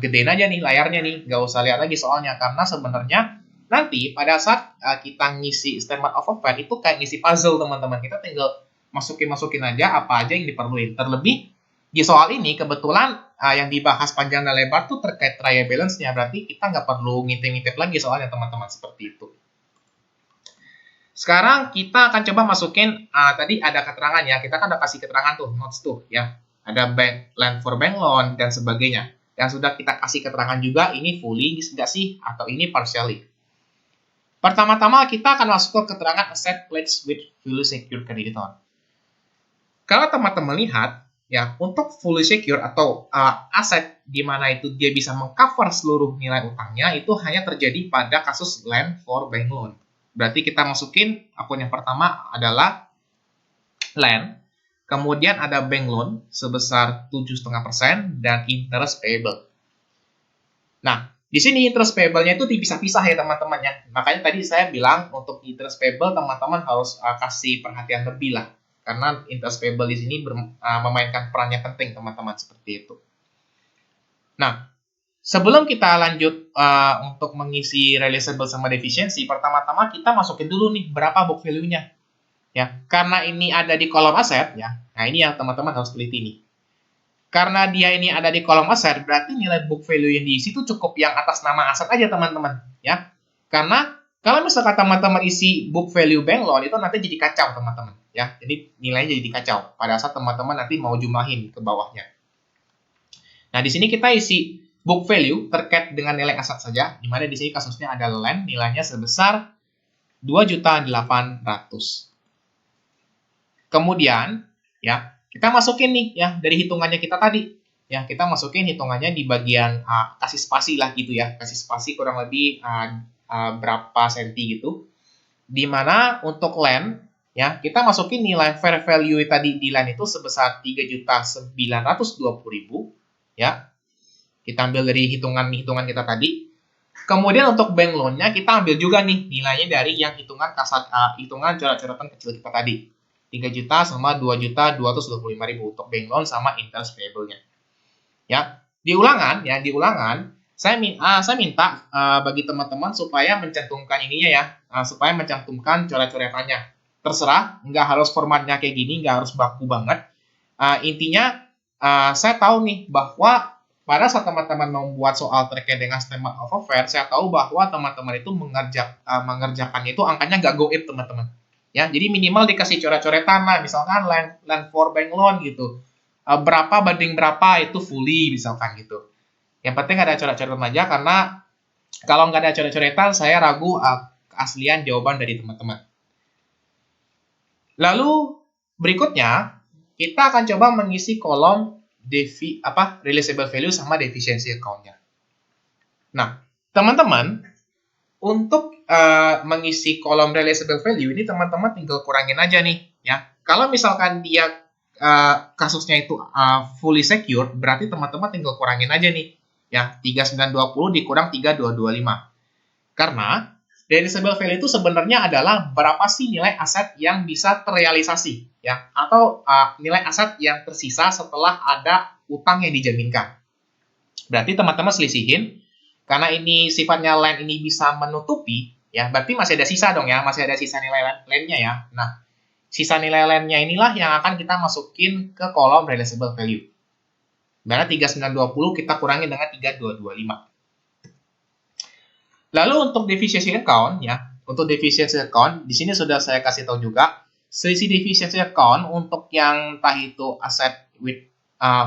gedein aja nih layarnya nih, nggak usah lihat lagi soalnya, karena sebenarnya nanti pada saat kita ngisi statement of affair itu kayak ngisi puzzle teman-teman, kita tinggal masukin aja apa aja yang diperluin. Terlebih di soal ini kebetulan yang dibahas panjang dan lebar tuh terkait trial balance-nya, berarti kita nggak perlu ngintip-ngintip lagi soalnya teman-teman, seperti itu. Sekarang kita akan coba masukin, tadi ada keterangan ya, kita kan udah kasih keterangan tuh, notes tuh ya. Ada bank land for bank loan dan sebagainya. Yang sudah kita kasih keterangan juga, ini fully nggak sih, atau ini partially. Pertama-tama kita akan masuk ke keterangan asset pledged with fully secured creditor. Kalau teman-teman lihat, ya untuk fully secure atau aset di mana itu dia bisa mengcover seluruh nilai utangnya, itu hanya terjadi pada kasus land for bank loan. Berarti kita masukin akun yang pertama adalah land, kemudian ada bank loan sebesar 7,5% dan interest payable. Nah, di sini interest payable-nya itu dipisah-pisah ya teman-teman ya. Makanya tadi saya bilang untuk interest payable teman-teman harus kasih perhatian lebih lah. Karena interest payable di sini memainkan perannya penting teman-teman, seperti itu. Nah, sebelum kita lanjut untuk mengisi realizable sama deficiency, pertama-tama kita masukin dulu nih berapa book value-nya. Ya, karena ini ada di kolom aset ya. Nah, ini yang teman-teman harus teliti nih. Karena dia ini ada di kolom aset, berarti nilai book value yang diisi itu cukup yang atas nama aset aja teman-teman, ya. Karena kalau misalkan teman-teman isi book value bank loan itu nanti jadi kacau teman-teman, ya. Jadi nilainya jadi kacau pada saat teman-teman nanti mau jumlahin ke bawahnya. Nah, di sini kita isi book value terkait dengan nilai aset saja, di mana di sini kasusnya ada land nilainya sebesar 2.800.000. Kemudian, ya, kita masukin nih ya dari hitungannya kita tadi. Ya, kita masukin hitungannya di bagian kasih spasi lah gitu ya. Kasih spasi kurang lebih berapa senti gitu. Di mana untuk land ya, kita masukin nilai fair value tadi di land itu sebesar 3.920.000 ya. Kita ambil dari hitungan kita tadi. Kemudian untuk bank loan-nya kita ambil juga nih nilainya dari yang hitungan coret-coretan kecil kita tadi. 3 juta sama 2.225.000 untuk bank loan sama interest payable-nya. Ya, di ulangan saya minta bagi teman-teman supaya mencantumkan ininya ya, supaya mencantumkan coret-coretannya. Terserah, nggak harus formatnya kayak gini, nggak harus baku banget. Intinya saya tahu nih bahwa pada saat teman-teman membuat soal terkait dengan statement of affair, saya tahu bahwa teman-teman itu mengerjakannya itu angkanya nggak goib teman-teman. Ya, jadi minimal dikasih coret-coretan lah, misalkan land for bank loan gitu. Berapa banding berapa itu fully misalkan gitu. Yang penting ada coret-coretan aja, karena kalau nggak ada coret-coretan saya ragu keaslian jawaban dari teman-teman. Lalu berikutnya kita akan coba mengisi kolom realizable value sama deficiency account-nya. Nah, teman-teman, Untuk mengisi kolom realizable value ini teman-teman tinggal kurangin aja nih ya. Kalau misalkan dia kasusnya itu fully secure, berarti teman-teman tinggal kurangin aja nih ya, 3920 dikurang 3225. Karena realizable value itu sebenarnya adalah berapa sih nilai aset yang bisa terrealisasi ya, atau nilai aset yang tersisa setelah ada utang yang dijaminkan. Berarti teman-teman selisihin, karena ini sifatnya land ini bisa menutupi ya, berarti masih ada sisa dong ya, masih ada sisa nilai landnya ya. Nah, sisa nilai landnya inilah yang akan kita masukin ke kolom realizable value. Karena 3920 kita kurangi dengan 3225. Lalu untuk deficiency account ya, untuk deficiency account di sini sudah saya kasih tahu juga, selisih deficiency account untuk yang entah itu aset with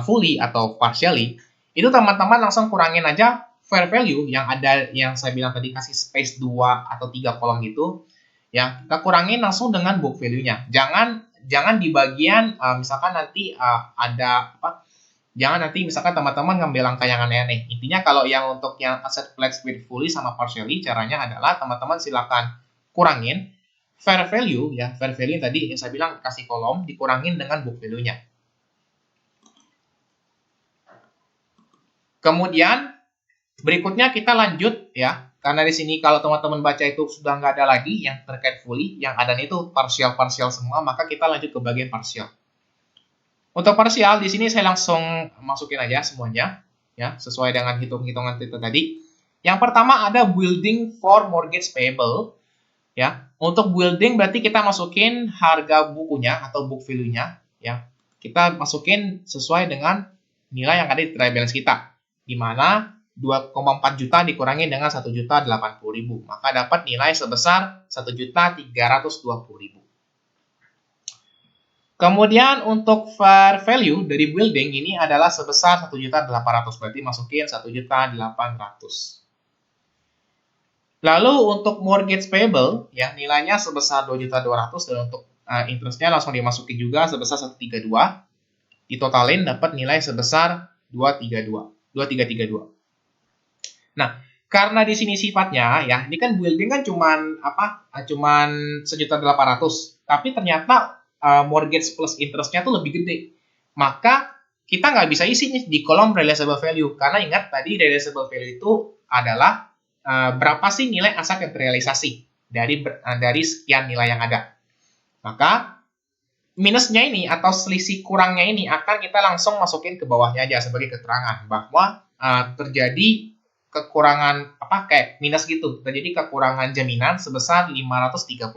fully atau partially, itu teman-teman langsung kurangin aja fair value yang ada, yang saya bilang tadi kasih space 2 atau 3 kolom gitu ya, kita kurangin langsung dengan book value-nya. Jangan di bagian misalkan nanti ada apa, jangan nanti misalkan teman-teman ngambil angka yang aneh-aneh. Intinya kalau yang untuk yang aset pledged with fully sama partially, caranya adalah teman-teman silakan kurangin fair value ya, fair value yang tadi yang saya bilang kasih kolom dikurangin dengan book value-nya. Kemudian berikutnya kita lanjut ya, karena di sini kalau teman-teman baca itu sudah nggak ada lagi yang terkait fully, yang ada itu partial semua, maka kita lanjut ke bagian partial. Untuk parsial di sini saya langsung masukin aja semuanya ya, sesuai dengan hitung-hitungan kita tadi. Yang pertama ada building for mortgage payable ya. Untuk building berarti kita masukin harga bukunya atau book value-nya ya. Kita masukin sesuai dengan nilai yang ada di trial balance kita. Di mana 2,4 juta dikurangi dengan 1.080.000, maka dapat nilai sebesar 1.320.000. Kemudian untuk fair value dari building ini adalah sebesar 1.800.000, berarti masukin 1.800.000. Lalu untuk mortgage payable ya nilainya sebesar 2.200.000 dan untuk interestnya langsung dimasukin juga sebesar 132. Ditotalin dapat nilai sebesar 2332. Nah, karena di sini sifatnya ya, ini kan building kan cuman 1.800.000, tapi ternyata mortgage plus interestnya tuh lebih gede. Maka kita nggak bisa isi nih di kolom realizable value, karena ingat tadi realizable value itu adalah berapa sih nilai aset yang terrealisasi dari sekian nilai yang ada. Maka minusnya ini atau selisih kurangnya ini akan kita langsung masukin ke bawahnya aja sebagai keterangan bahwa terjadi kekurangan kayak minus gitu, terjadi kekurangan jaminan sebesar 532.000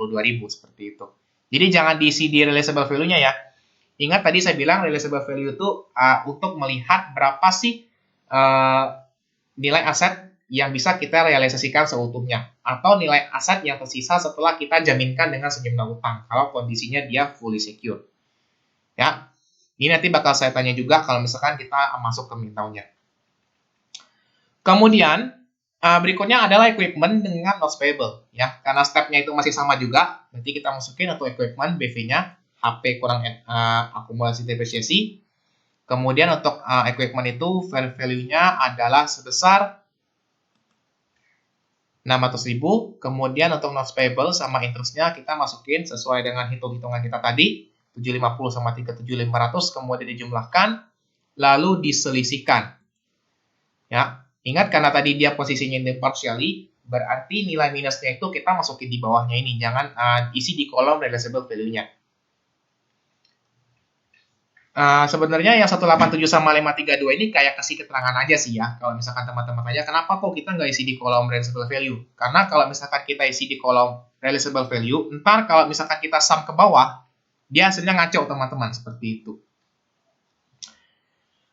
seperti itu. Jadi jangan diisi di realizable value-nya ya. Ingat tadi saya bilang realizable value itu untuk melihat berapa sih nilai aset yang bisa kita realisasikan seutuhnya, atau nilai aset yang tersisa setelah kita jaminkan dengan sejumlah utang kalau kondisinya dia fully secure. Ya, ini nanti bakal saya tanya juga kalau misalkan kita masuk ke mintaunya. Kemudian berikutnya adalah equipment dengan notes payable ya, karena stepnya itu masih sama juga, berarti kita masukin untuk equipment BV-nya HP kurang akumulasi depresiasi. Kemudian untuk equipment itu fair value-nya adalah sebesar 600.000. Kemudian untuk notes payable sama interest-nya kita masukin sesuai dengan hitung-hitungan kita tadi, 750 sama 37.500, kemudian dijumlahkan lalu diselisihkan. Ya, ingat karena tadi dia posisinya in partially, berarti nilai minusnya itu kita masukin di bawahnya ini, jangan isi di kolom realizable value-nya. Sebenarnya yang 187 sama 532 ini kayak kasih keterangan aja sih ya. Kalau misalkan teman-teman tanya, kenapa kok kita nggak isi di kolom realizable value? Karena kalau misalkan kita isi di kolom realizable value, ntar kalau misalkan kita sum ke bawah, dia hasilnya ngaco teman-teman, seperti itu.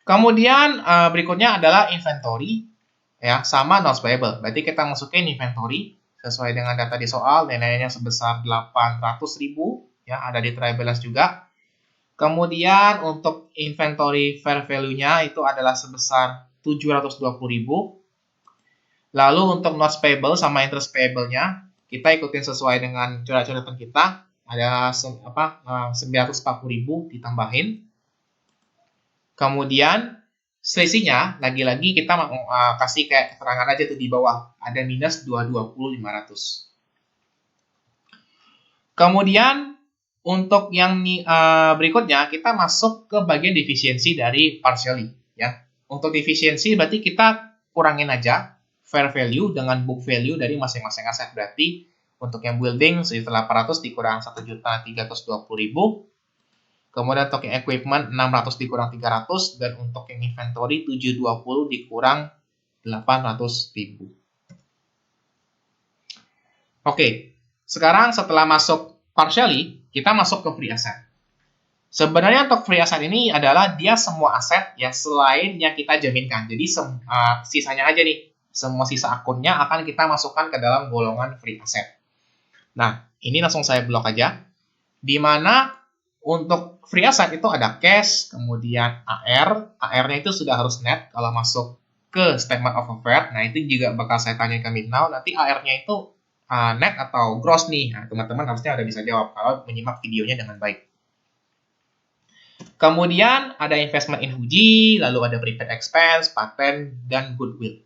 Kemudian berikutnya adalah inventory ya, sama notes payable. Berarti kita masukin inventory sesuai dengan data di soal, nilainya sebesar 800.000 ya, ada di trial balance juga. Kemudian untuk inventory fair value-nya itu adalah sebesar 720.000. Lalu untuk notes payable sama interest payable-nya kita ikutin sesuai dengan coret-coretan kita, ada 940.000 ditambahin. Kemudian selisihnya, lagi-lagi kita kasih kayak keterangan aja tuh di bawah. Ada minus 220.500. Kemudian, untuk yang berikutnya, kita masuk ke bagian defisiensi dari partially. Ya. Untuk defisiensi berarti kita kurangin aja fair value dengan book value dari masing-masing aset. Berarti untuk yang building 1.800 dikurang 1.320.000. Kemudian untuk yang equipment 600 dikurang 300, dan untuk yang inventory 720 dikurang 800.000. Oke, sekarang setelah masuk partially, kita masuk ke free asset. Sebenarnya untuk free asset ini adalah dia semua aset ya selain yang kita jaminkan. Jadi sisanya aja nih, semua sisa akunnya akan kita masukkan ke dalam golongan free asset. Nah, ini langsung saya blok aja. Di mana untuk free asset itu ada cash, kemudian AR. AR-nya itu sudah harus net kalau masuk ke statement of affair. Nah, itu juga bakal saya tanya ke Midnow. Nanti AR-nya itu net atau gross nih. Nah, teman-teman harusnya udah bisa jawab kalau menyimak videonya dengan baik. Kemudian ada investment in Fuji, lalu ada prepaid expense, patent, dan goodwill.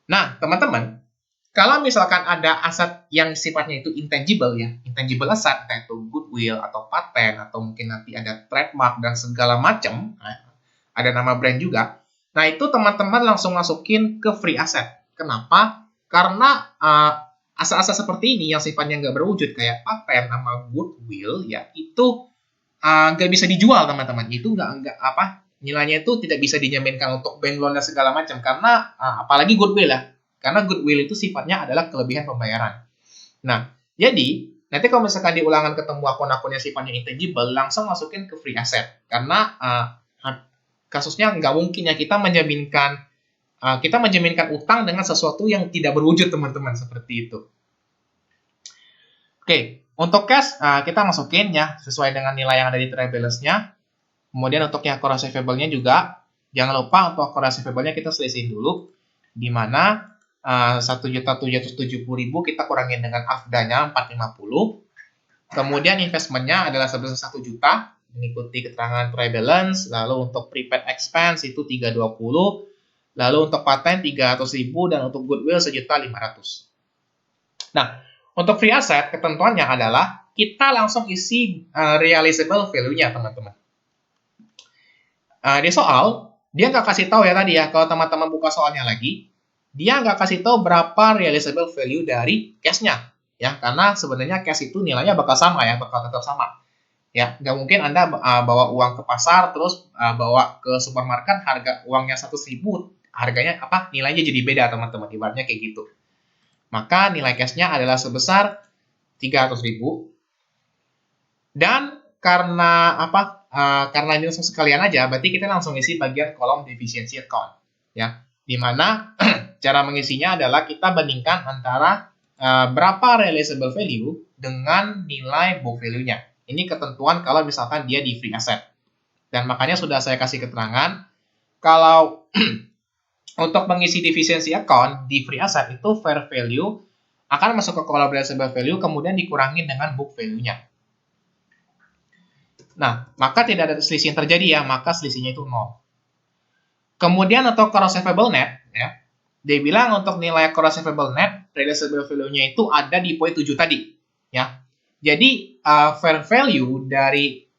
Nah, teman-teman, kalau misalkan ada aset yang sifatnya itu intangible ya, intangible asset, kayak itu goodwill atau paten, atau mungkin nanti ada trademark dan segala macam, ada nama brand juga. Nah, itu teman-teman langsung masukin ke free asset. Kenapa? Karena aset-aset seperti ini yang sifatnya nggak berwujud kayak paten sama goodwill ya, itu nggak bisa dijual teman-teman. Itu nggak nilainya itu tidak bisa dijaminkan untuk bank loan dan segala macam, karena apalagi goodwill ya. Karena goodwill itu sifatnya adalah kelebihan pembayaran. Nah, jadi nanti kalau misalkan di ulangan ketemu akun-akun yang sifatnya intangible, langsung masukin ke free asset. Karena kasusnya nggak mungkin ya kita menjaminkan utang dengan sesuatu yang tidak berwujud, teman-teman, seperti itu. Oke, untuk cash kita masukin ya sesuai dengan nilai yang ada di trial balance-nya. Kemudian untuk yang core receivable-nya juga, jangan lupa untuk core receivable-nya kita selisihin dulu, di mana 1.770.000 kita kurangin dengan AFDA-nya 450. Kemudian investment-nya adalah sebesar 1 juta, mengikuti keterangan trial balance. Lalu untuk prepaid expense itu 320, lalu untuk patent 300.000, dan untuk goodwill 1.500.000. Nah, untuk free asset, ketentuannya adalah kita langsung isi realizable value-nya, teman-teman. Di soal, dia nggak kasih tahu ya tadi ya, kalau teman-teman buka soalnya lagi, dia nggak kasih tahu berapa realizable value dari cash-nya. Ya, karena sebenarnya cash itu nilainya bakal sama ya, bakal tetap sama. Ya, nggak mungkin Anda bawa uang ke pasar, terus bawa ke supermarket, harga uangnya 100.000, harganya nilainya jadi beda, teman-teman. Ibaratnya kayak gitu. Maka nilai cash-nya adalah sebesar 300.000. Dan karena karena ini langsung sekalian aja, berarti kita langsung isi bagian kolom deficiency account. Ya, dimana cara mengisinya adalah kita bandingkan antara berapa realizable value dengan nilai book value-nya. Ini ketentuan kalau misalkan dia di free asset. Dan makanya sudah saya kasih keterangan, kalau untuk mengisi deficiency account di free asset itu fair value akan masuk ke kolom realizable value, kemudian dikurangin dengan book value-nya. Nah, maka tidak ada selisih yang terjadi ya, maka selisihnya itu 0. Kemudian untuk core receivable net, ya, dia bilang untuk nilai core receivable net, realizable value-nya itu ada di poin 7 tadi. Ya. Jadi, fair value dari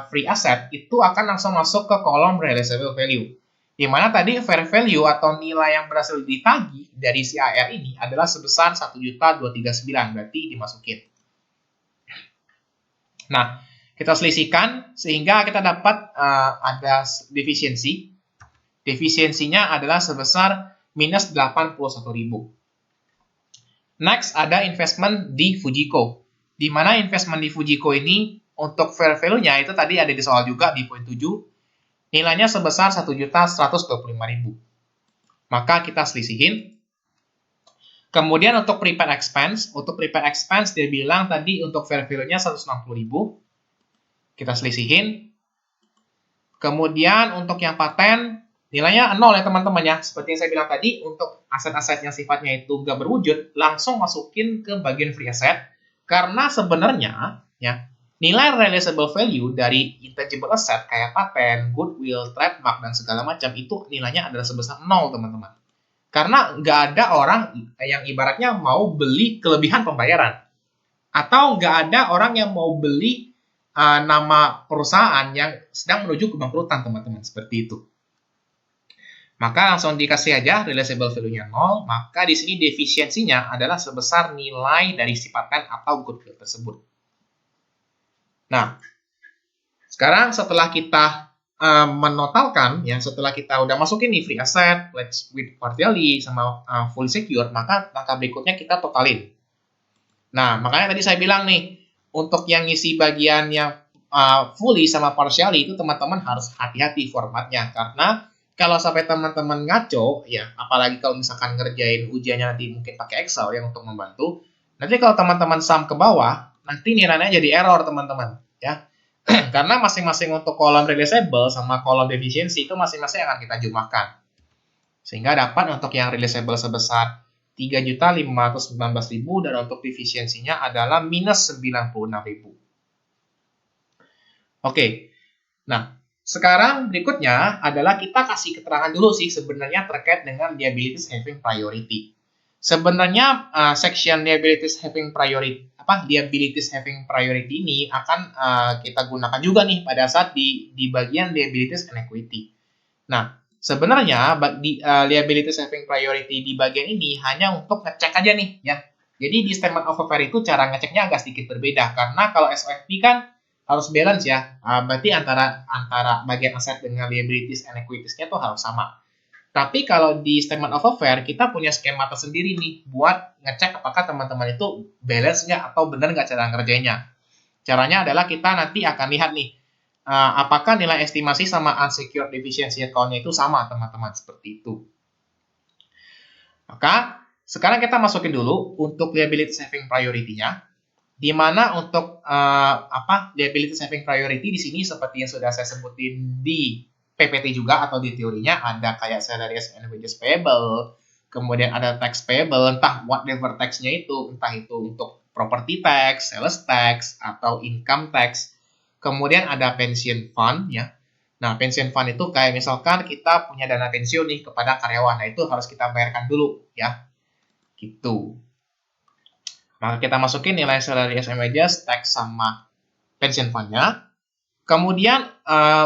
free asset itu akan langsung masuk ke kolom realizable value. Di mana tadi fair value atau nilai yang berhasil ditagih dari si AR ini adalah sebesar 1.239, berarti dimasukin. Nah, kita selisihkan sehingga kita dapat ada defisiensi. Defisiensinya adalah sebesar minus 81.000. Next, ada investment di Fujiko. Di mana investment di Fujiko ini untuk fair value-nya itu tadi ada di soal juga di poin 7. Nilainya sebesar 1.125.000. Maka kita selisihin. Kemudian untuk prepaid expense, dia bilang tadi untuk fair value-nya 160.000. Kita selisihin. Kemudian untuk yang paten, nilainya 0 ya teman-teman ya. Seperti yang saya bilang tadi, untuk aset-aset yang sifatnya itu nggak berwujud, langsung masukin ke bagian free asset. Karena sebenarnya, ya, Nilai realizable value dari intangible asset kayak paten, goodwill, trademark, dan segala macam itu nilainya adalah sebesar 0, teman-teman. Karena nggak ada orang yang ibaratnya mau beli kelebihan pembayaran. Atau nggak ada orang yang mau beli nama perusahaan yang sedang menuju kebangkrutan, teman-teman. Seperti itu. Maka langsung dikasih aja realizable value-nya 0, maka di sini defisiensinya adalah sebesar nilai dari si paten atau goodwill tersebut. Nah, sekarang setelah kita menotalkan, ya setelah kita udah masukin nih free asset, pledge with partially, sama fully secure, maka langkah berikutnya kita totalin. Nah, makanya tadi saya bilang nih, untuk yang ngisi bagian yang fully sama partially itu teman-teman harus hati-hati formatnya, karena kalau sampai teman-teman ngaco, ya apalagi kalau misalkan ngerjain ujiannya nanti mungkin pakai Excel yang untuk membantu, nanti kalau teman-teman sum ke bawah, nanti nilainya jadi error, teman-teman, ya. Karena masing-masing untuk kolom realizable sama kolom defisiensi itu masing-masing akan kita jumlahkan. Sehingga dapat untuk yang realizable sebesar 3.519.000 dan untuk defisiensinya adalah minus 96.000. Oke, nah sekarang berikutnya adalah kita kasih keterangan dulu sih sebenarnya terkait dengan liabilities having priority. Sebenarnya section liabilities having priority ini akan kita gunakan juga nih pada saat di bagian liabilities and equity. Nah, sebenarnya liabilities having priority di bagian ini hanya untuk ngecek aja nih ya. Jadi di statement of affair itu cara ngeceknya agak sedikit berbeda karena kalau SOFP kan harus balance ya. Berarti antara bagian aset dengan liabilities and equities-nya tuh harus sama. Tapi kalau di statement of affair, kita punya skema tersendiri nih buat ngecek apakah teman-teman itu balance nggak atau benar nggak cara ngerjainnya. Caranya adalah kita nanti akan lihat nih, apakah nilai estimasi sama unsecured deficiency account-nya itu sama, teman-teman. Seperti itu. Maka, sekarang kita masukin dulu untuk liability saving priority-nya. Di mana untuk liability saving priority di sini seperti yang sudah saya sebutin di PPT juga atau di teorinya ada kayak salaries and wages payable, kemudian ada tax payable, entah whatever tax-nya itu, entah itu untuk property tax, sales tax, atau income tax. Kemudian ada pension fund ya. Nah, pension fund itu kayak misalkan kita punya dana pensiun nih kepada karyawan. Nah, itu harus kita bayarkan dulu ya. Gitu. Maka kita masukin nilai salaries and wages, tax sama pension fund-nya. Kemudian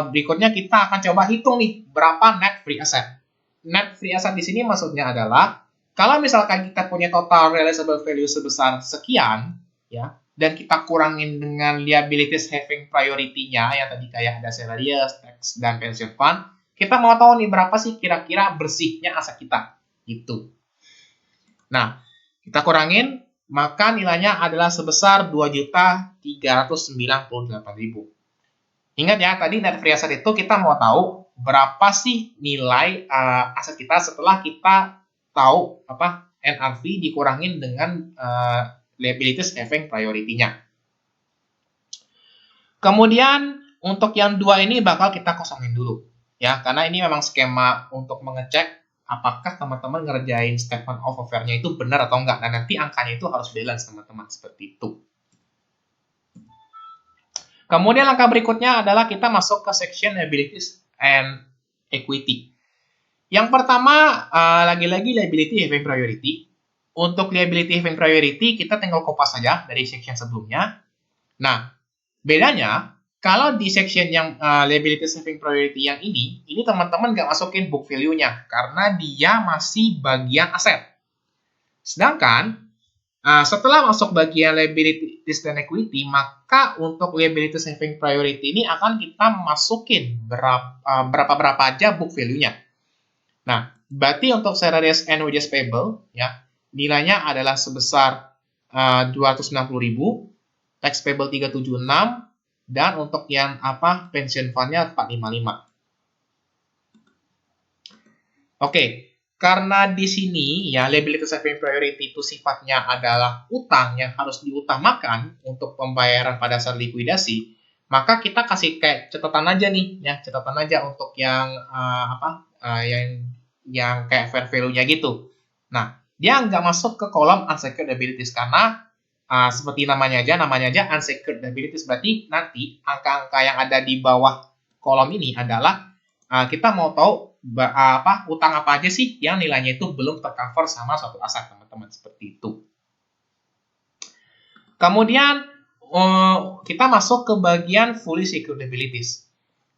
berikutnya kita akan coba hitung nih berapa net free asset. Net free asset di sini maksudnya adalah kalau misalkan kita punya total realizable value sebesar sekian ya dan kita kurangin dengan liabilities having priority-nya yang tadi kayak ada salaries, tax dan pension fund, kita mau tahu nih berapa sih kira-kira bersihnya aset kita gitu. Nah, kita kurangin maka nilainya adalah sebesar 2.398.000. Ingat ya, tadi net free asset itu kita mau tahu berapa sih nilai aset kita setelah kita tahu NRV dikurangin dengan liabilities having priority-nya. Kemudian untuk yang dua ini bakal kita kosongin dulu ya, karena ini memang skema untuk mengecek apakah teman-teman ngerjain statement of affair-nya itu benar atau enggak. Dan nanti angkanya itu harus balance teman-teman seperti itu. Kemudian langkah berikutnya adalah kita masuk ke section liabilities and equity. Yang pertama, lagi-lagi liability having priority. Untuk liability having priority, kita tinggal kopas saja dari section sebelumnya. Nah, bedanya, kalau di section yang liability having priority yang ini teman-teman nggak masukin book value-nya, karena dia masih bagian aset. Sedangkan, setelah masuk bagian liabilities dan equity, maka untuk liability saving priority ini akan kita masukin berapa aja book value-nya. Nah, berarti untuk salaries and wages payable, ya, nilainya adalah sebesar 290.000, tax payable 376, dan untuk yang pension fund-nya 455. Oke. Karena di sini ya liability saving priority itu sifatnya adalah utang yang harus diutamakan untuk pembayaran pada saat likuidasi, maka kita kasih kayak catatan aja nih ya, catatan aja untuk yang yang kayak fair value-nya gitu. Nah, dia nggak masuk ke kolom unsecured liabilities karena seperti namanya aja unsecured liabilities. Berarti nanti angka-angka yang ada di bawah kolom ini adalah kita mau tahu utang apa aja sih yang nilainya itu belum tercover sama suatu aset, teman-teman, seperti itu. Kemudian kita masuk ke bagian fully secured liabilities.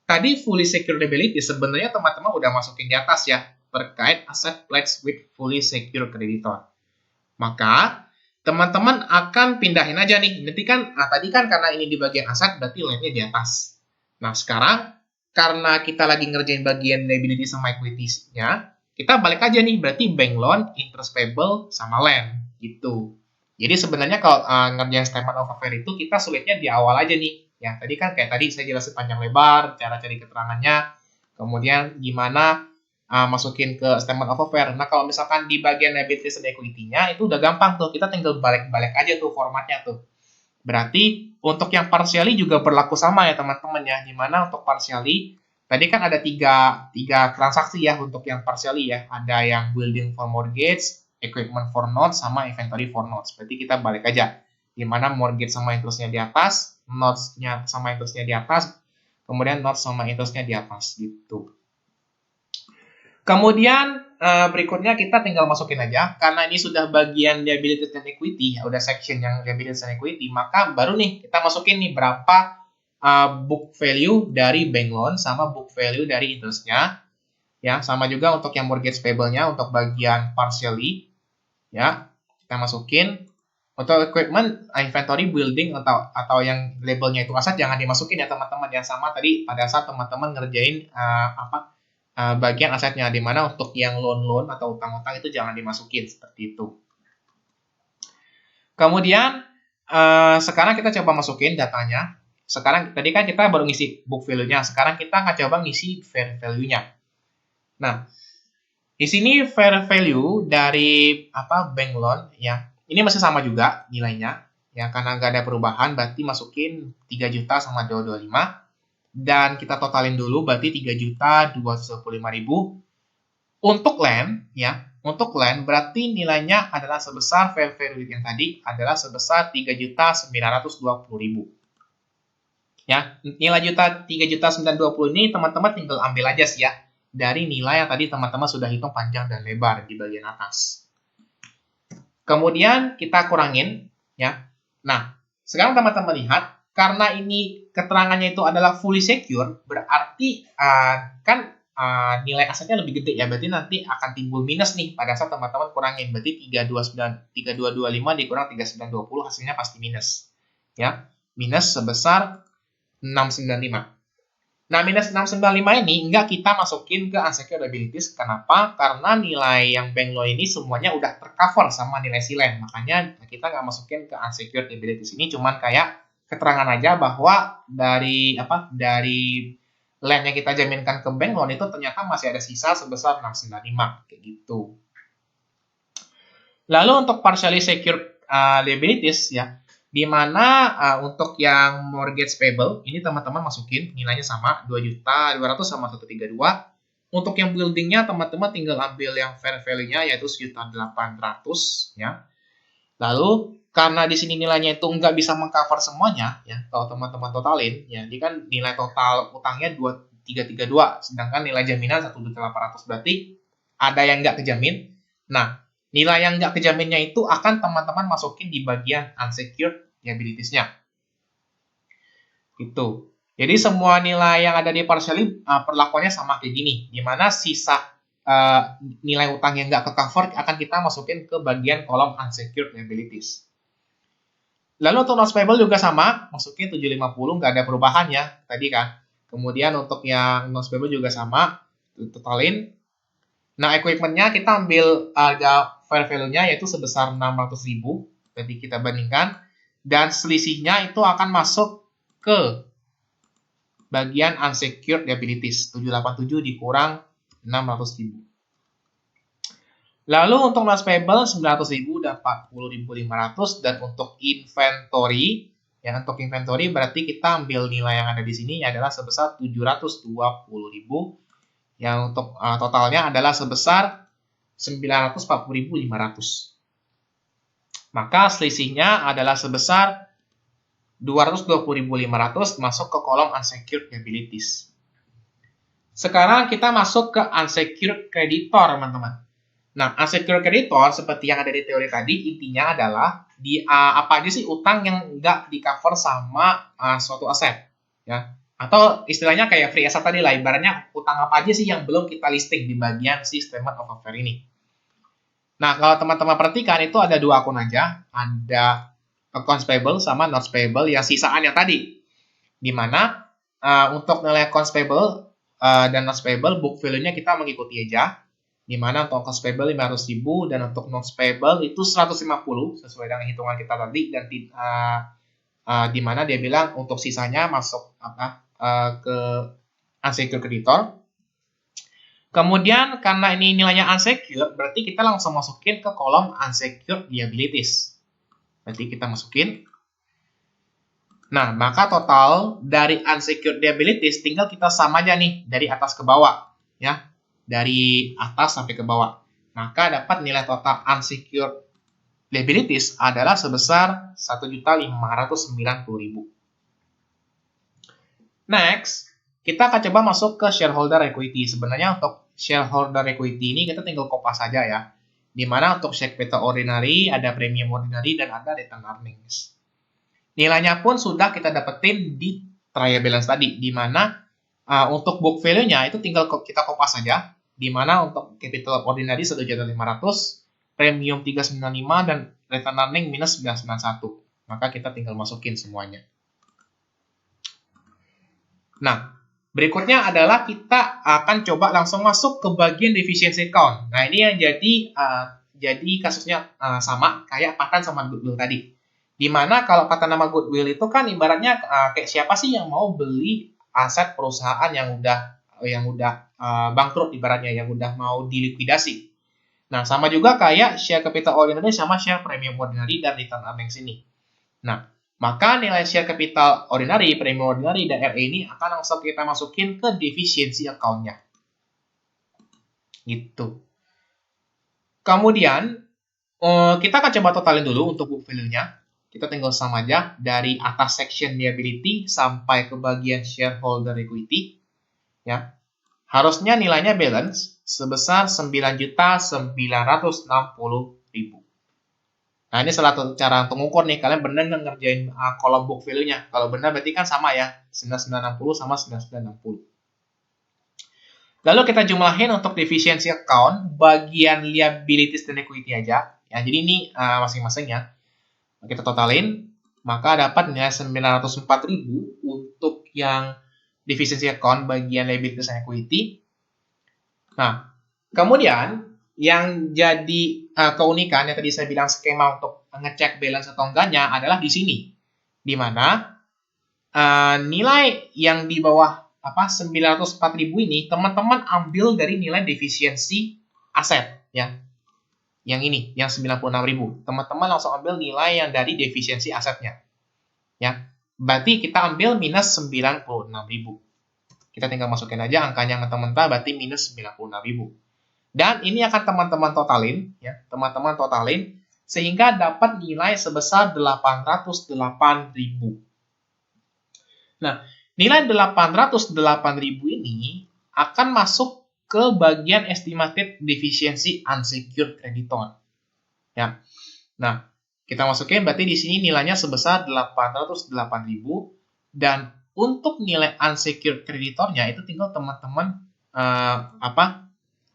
Tadi fully secured liabilities sebenarnya teman-teman udah masukin di atas ya, terkait asset pledged with fully secured creditor. Maka teman-teman akan pindahin aja nih. Nanti kan tadi kan karena ini di bagian aset berarti line-nya di atas. Nah, sekarang karena kita lagi ngerjain bagian liability sama equity-nya, kita balik aja nih, berarti bank loan, interest payable, sama land, gitu. Jadi sebenarnya kalau ngerjain statement of affair itu, kita sulitnya di awal aja nih. Ya, tadi kan kayak tadi saya jelasin panjang lebar, cara cari keterangannya, kemudian gimana masukin ke statement of affair. Nah, kalau misalkan di bagian liabilities dan equity-nya, itu udah gampang tuh, kita tinggal balik-balik aja tuh formatnya tuh. Berarti untuk yang partially juga berlaku sama ya teman-teman ya. Dimana untuk partially, tadi kan ada tiga transaksi ya untuk yang partially ya. Ada yang building for mortgage, equipment for notes, sama inventory for notes. Berarti kita balik aja. Dimana mortgage sama interestnya di atas, notes-nya sama interestnya di atas, kemudian notes sama interestnya di atas gitu. Kemudian berikutnya kita tinggal masukin aja, karena ini sudah bagian liabilities dan equity, ya udah section yang liabilities dan equity, maka baru nih kita masukin nih berapa book value dari bank loan sama book value dari interestnya, ya sama juga untuk yang mortgage payable-nya untuk bagian partially, ya kita masukin. Untuk equipment, inventory, building atau yang labelnya itu aset jangan dimasukin ya teman-teman ya, sama tadi pada saat teman-teman ngerjain bagian asetnya, dimana untuk yang loan atau utang-utang itu jangan dimasukin seperti itu. Kemudian sekarang kita coba masukin datanya. Sekarang tadi kan kita baru ngisi book value-nya, sekarang kita akan coba ngisi fair value-nya. Nah, di sini fair value dari bank loan ya, ini masih sama juga nilainya ya, karena nggak ada perubahan, berarti masukin 3 juta sama 225. Dan kita totalin dulu, berarti 3.225.000. Untuk land, ya, untuk land berarti nilainya adalah sebesar fair value yang tadi adalah sebesar 3.920.000. Ya, nilai 3.920 ini teman-teman tinggal ambil aja sih ya dari nilai yang tadi teman-teman sudah hitung panjang dan lebar di bagian atas. Kemudian kita kurangin, ya. Nah, sekarang teman-teman lihat. Karena ini keterangannya itu adalah fully secure, berarti kan nilai asetnya lebih gede ya, berarti nanti akan timbul minus nih pada saat teman-teman kurangin. Berarti 3225 dikurang 3920 hasilnya pasti minus. Ya, minus sebesar 695. Nah, minus 695 ini enggak kita masukin ke unsecured liabilities. Kenapa? Karena nilai yang bank loan ini semuanya udah tercover sama nilai silen. Makanya kita nggak masukin ke unsecured liabilities ini, cuman kayak keterangan aja bahwa dari land yang kita jaminkan ke bank loan itu ternyata masih ada sisa sebesar 695 kayak gitu. Lalu untuk partially secured liabilities ya, di mana untuk yang mortgage payable ini teman-teman masukin nilainya sama 2.200.000 sama 132. Untuk yang buildingnya teman-teman tinggal ambil yang fair value-nya yaitu 1.800.000 ya. Lalu karena di sini nilainya itu nggak bisa mengcover semuanya ya, kalau teman-teman totalin ya, ini kan nilai total utangnya 332, sedangkan nilai jaminan 1.800.000, berarti ada yang nggak kejamin. Nah, nilai yang nggak kejaminnya itu akan teman-teman masukin di bagian unsecured liabilities-nya. Gitu. Jadi semua nilai yang ada di partially perlakuannya sama kayak gini, dimana sisa nilai utang yang nggak ke-cover akan kita masukin ke bagian kolom unsecured liabilities. Lalu untuk notes payable juga sama, masukin 750, nggak ada perubahan ya, tadi kan. Kemudian untuk yang notes payable juga sama, totalin. Nah, equipment-nya kita ambil harga fair value-nya yaitu sebesar 600.000, jadi kita bandingkan. Dan selisihnya itu akan masuk ke bagian unsecured liabilities, 787 dikurang 600.000. Lalu untuk notes payable 900.000 dan 40.500, dan untuk inventory ya, untuk inventory berarti kita ambil nilai yang ada di sini adalah sebesar 720.000 yang untuk totalnya adalah sebesar 940.500. Maka selisihnya adalah sebesar 220.500 masuk ke kolom unsecured liabilities. Sekarang kita masuk ke unsecured creditor, teman-teman. Nah, unsecured creditor seperti yang ada di teori tadi, intinya adalah apa aja sih utang yang nggak di-cover sama suatu aset, ya. Atau istilahnya kayak free asset tadi lah, ibaratnya utang apa aja sih yang belum kita listing di bagian si statement of affair ini. Nah, kalau teman-teman perhatikan itu ada dua akun aja, ada accounts payable sama notes payable yang sisaan yang tadi. Dimana untuk nilai accounts payable dan notes payable book value-nya kita mengikuti aja. Dimana untuk accounts payable 500.000 dan untuk notes payable itu 150 sesuai dengan hitungan kita tadi, dan dimana dia bilang untuk sisanya masuk ke unsecured creditor. Kemudian karena ini nilainya unsecured, berarti kita langsung masukin ke kolom unsecured liabilities. Berarti kita masukin. Nah, maka total dari unsecured liabilities tinggal kita sama aja nih dari atas ke bawah, ya. Dari atas sampai ke bawah. Maka dapat nilai total unsecured liabilities adalah sebesar 1.590.000. Next, kita akan coba masuk ke shareholder equity. Sebenarnya untuk shareholder equity ini kita tinggal kopas saja ya. Dimana untuk share capital ordinary, ada premium ordinary, dan ada return earnings. Nilainya pun sudah kita dapetin di trial balance tadi, di mana untuk book value-nya itu tinggal kita kopas saja, di mana untuk capital ordinary 1.500.000, premium 395, dan return earning minus 991. Maka kita tinggal masukin semuanya. Nah, berikutnya adalah kita akan coba langsung masuk ke bagian deficiency account. Nah, ini yang jadi kasusnya sama kayak pattern sama goodwill tadi. Dimana kalau kata nama goodwill itu kan ibaratnya kayak siapa sih yang mau beli aset perusahaan yang udah bangkrut, ibaratnya yang udah mau dilikuidasi. Nah, sama juga kayak share capital ordinary sama share premium ordinary dan return earnings ini. Nah, maka nilai share capital ordinary, premium ordinary, dan RE ini akan langsung kita masukin ke deficiency account-nya. Gitu. Kemudian kita akan coba totalin dulu untuk book value-nya. Kita tinggal sama aja dari atas section liability sampai ke bagian shareholder equity. Ya. Harusnya nilainya balance sebesar 9.960.000. Nah, ini salah satu cara untuk mengukur nih, kalian benar nggak ngerjain kolom book value-nya. Kalau benar berarti kan sama ya, 9960 sama 9960. Lalu kita jumlahin untuk deficiency account, bagian liabilities dan equity aja. Ya, jadi ini masing-masingnya. Kita totalin, maka dapat nilai 904.000 untuk yang deficiency account bagian liabilities dan equity. Nah, kemudian yang jadi keunikan yang tadi saya bilang skema untuk ngecek balance atau enggaknya adalah di sini. Di mana nilai yang di bawah 904.000 ini teman-teman ambil dari nilai defisiensi aset ya. Yang ini, yang 96.000. Teman-teman langsung ambil nilai yang dari defisiensi asetnya. Ya. Berarti kita ambil minus 96.000. Kita tinggal masukin aja angkanya ke mentah, berarti minus 96.000. Dan ini akan teman-teman totalin, ya, teman-teman totalin sehingga dapat nilai sebesar 808.000. Nah, nilai 808.000 ini akan masuk ke bagian estimated deficiency unsecured creditor. Ya. Nah, kita masukin berarti di sini nilainya sebesar 808.000, dan untuk nilai unsecured creditornya itu tinggal teman-teman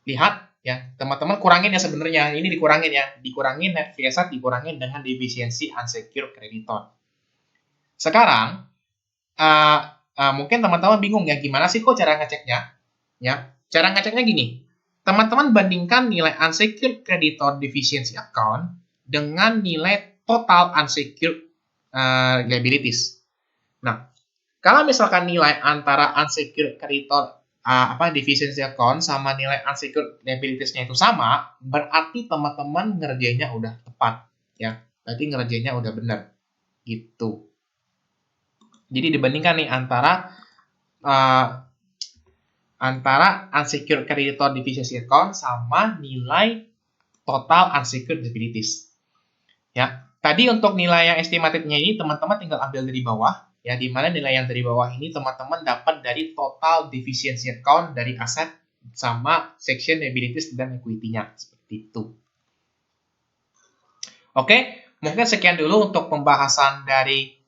lihat ya, teman-teman kurangin ya, sebenarnya ini dikurangin ya, dikurangin net free asset, dikurangin dengan defisiensi unsecured creditor. Sekarang mungkin teman-teman bingung ya, gimana sih kok cara ngeceknya? Ya, cara ngeceknya gini, teman-teman bandingkan nilai unsecured creditor deficiency account dengan nilai total unsecured liabilities. Nah, kalau misalkan nilai antara unsecured creditor deficiency account sama nilai unsecured liabilities-nya itu sama, berarti teman-teman ngerjainnya udah tepat ya. Berarti ngerjainnya udah benar. Gitu. Jadi dibandingkan nih antara unsecured creditor deficiency account sama nilai total unsecured liabilities. Ya, tadi untuk nilai yang estimated-nya ini teman-teman tinggal ambil dari bawah, ya, di mana nilai yang dari bawah ini teman-teman dapat dari total deficiency account dari aset sama section liabilities dan equity-nya, seperti itu. Oke, mungkin sekian dulu untuk pembahasan dari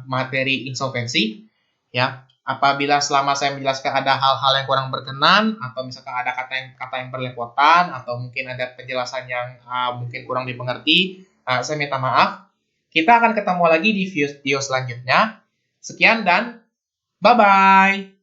materi insolvensi. Ya, apabila selama saya menjelaskan ada hal-hal yang kurang berkenan atau misalkan ada kata yang berlepotan atau mungkin ada penjelasan yang mungkin kurang dimengerti, saya minta maaf. Kita akan ketemu lagi di video selanjutnya. Sekian dan bye-bye.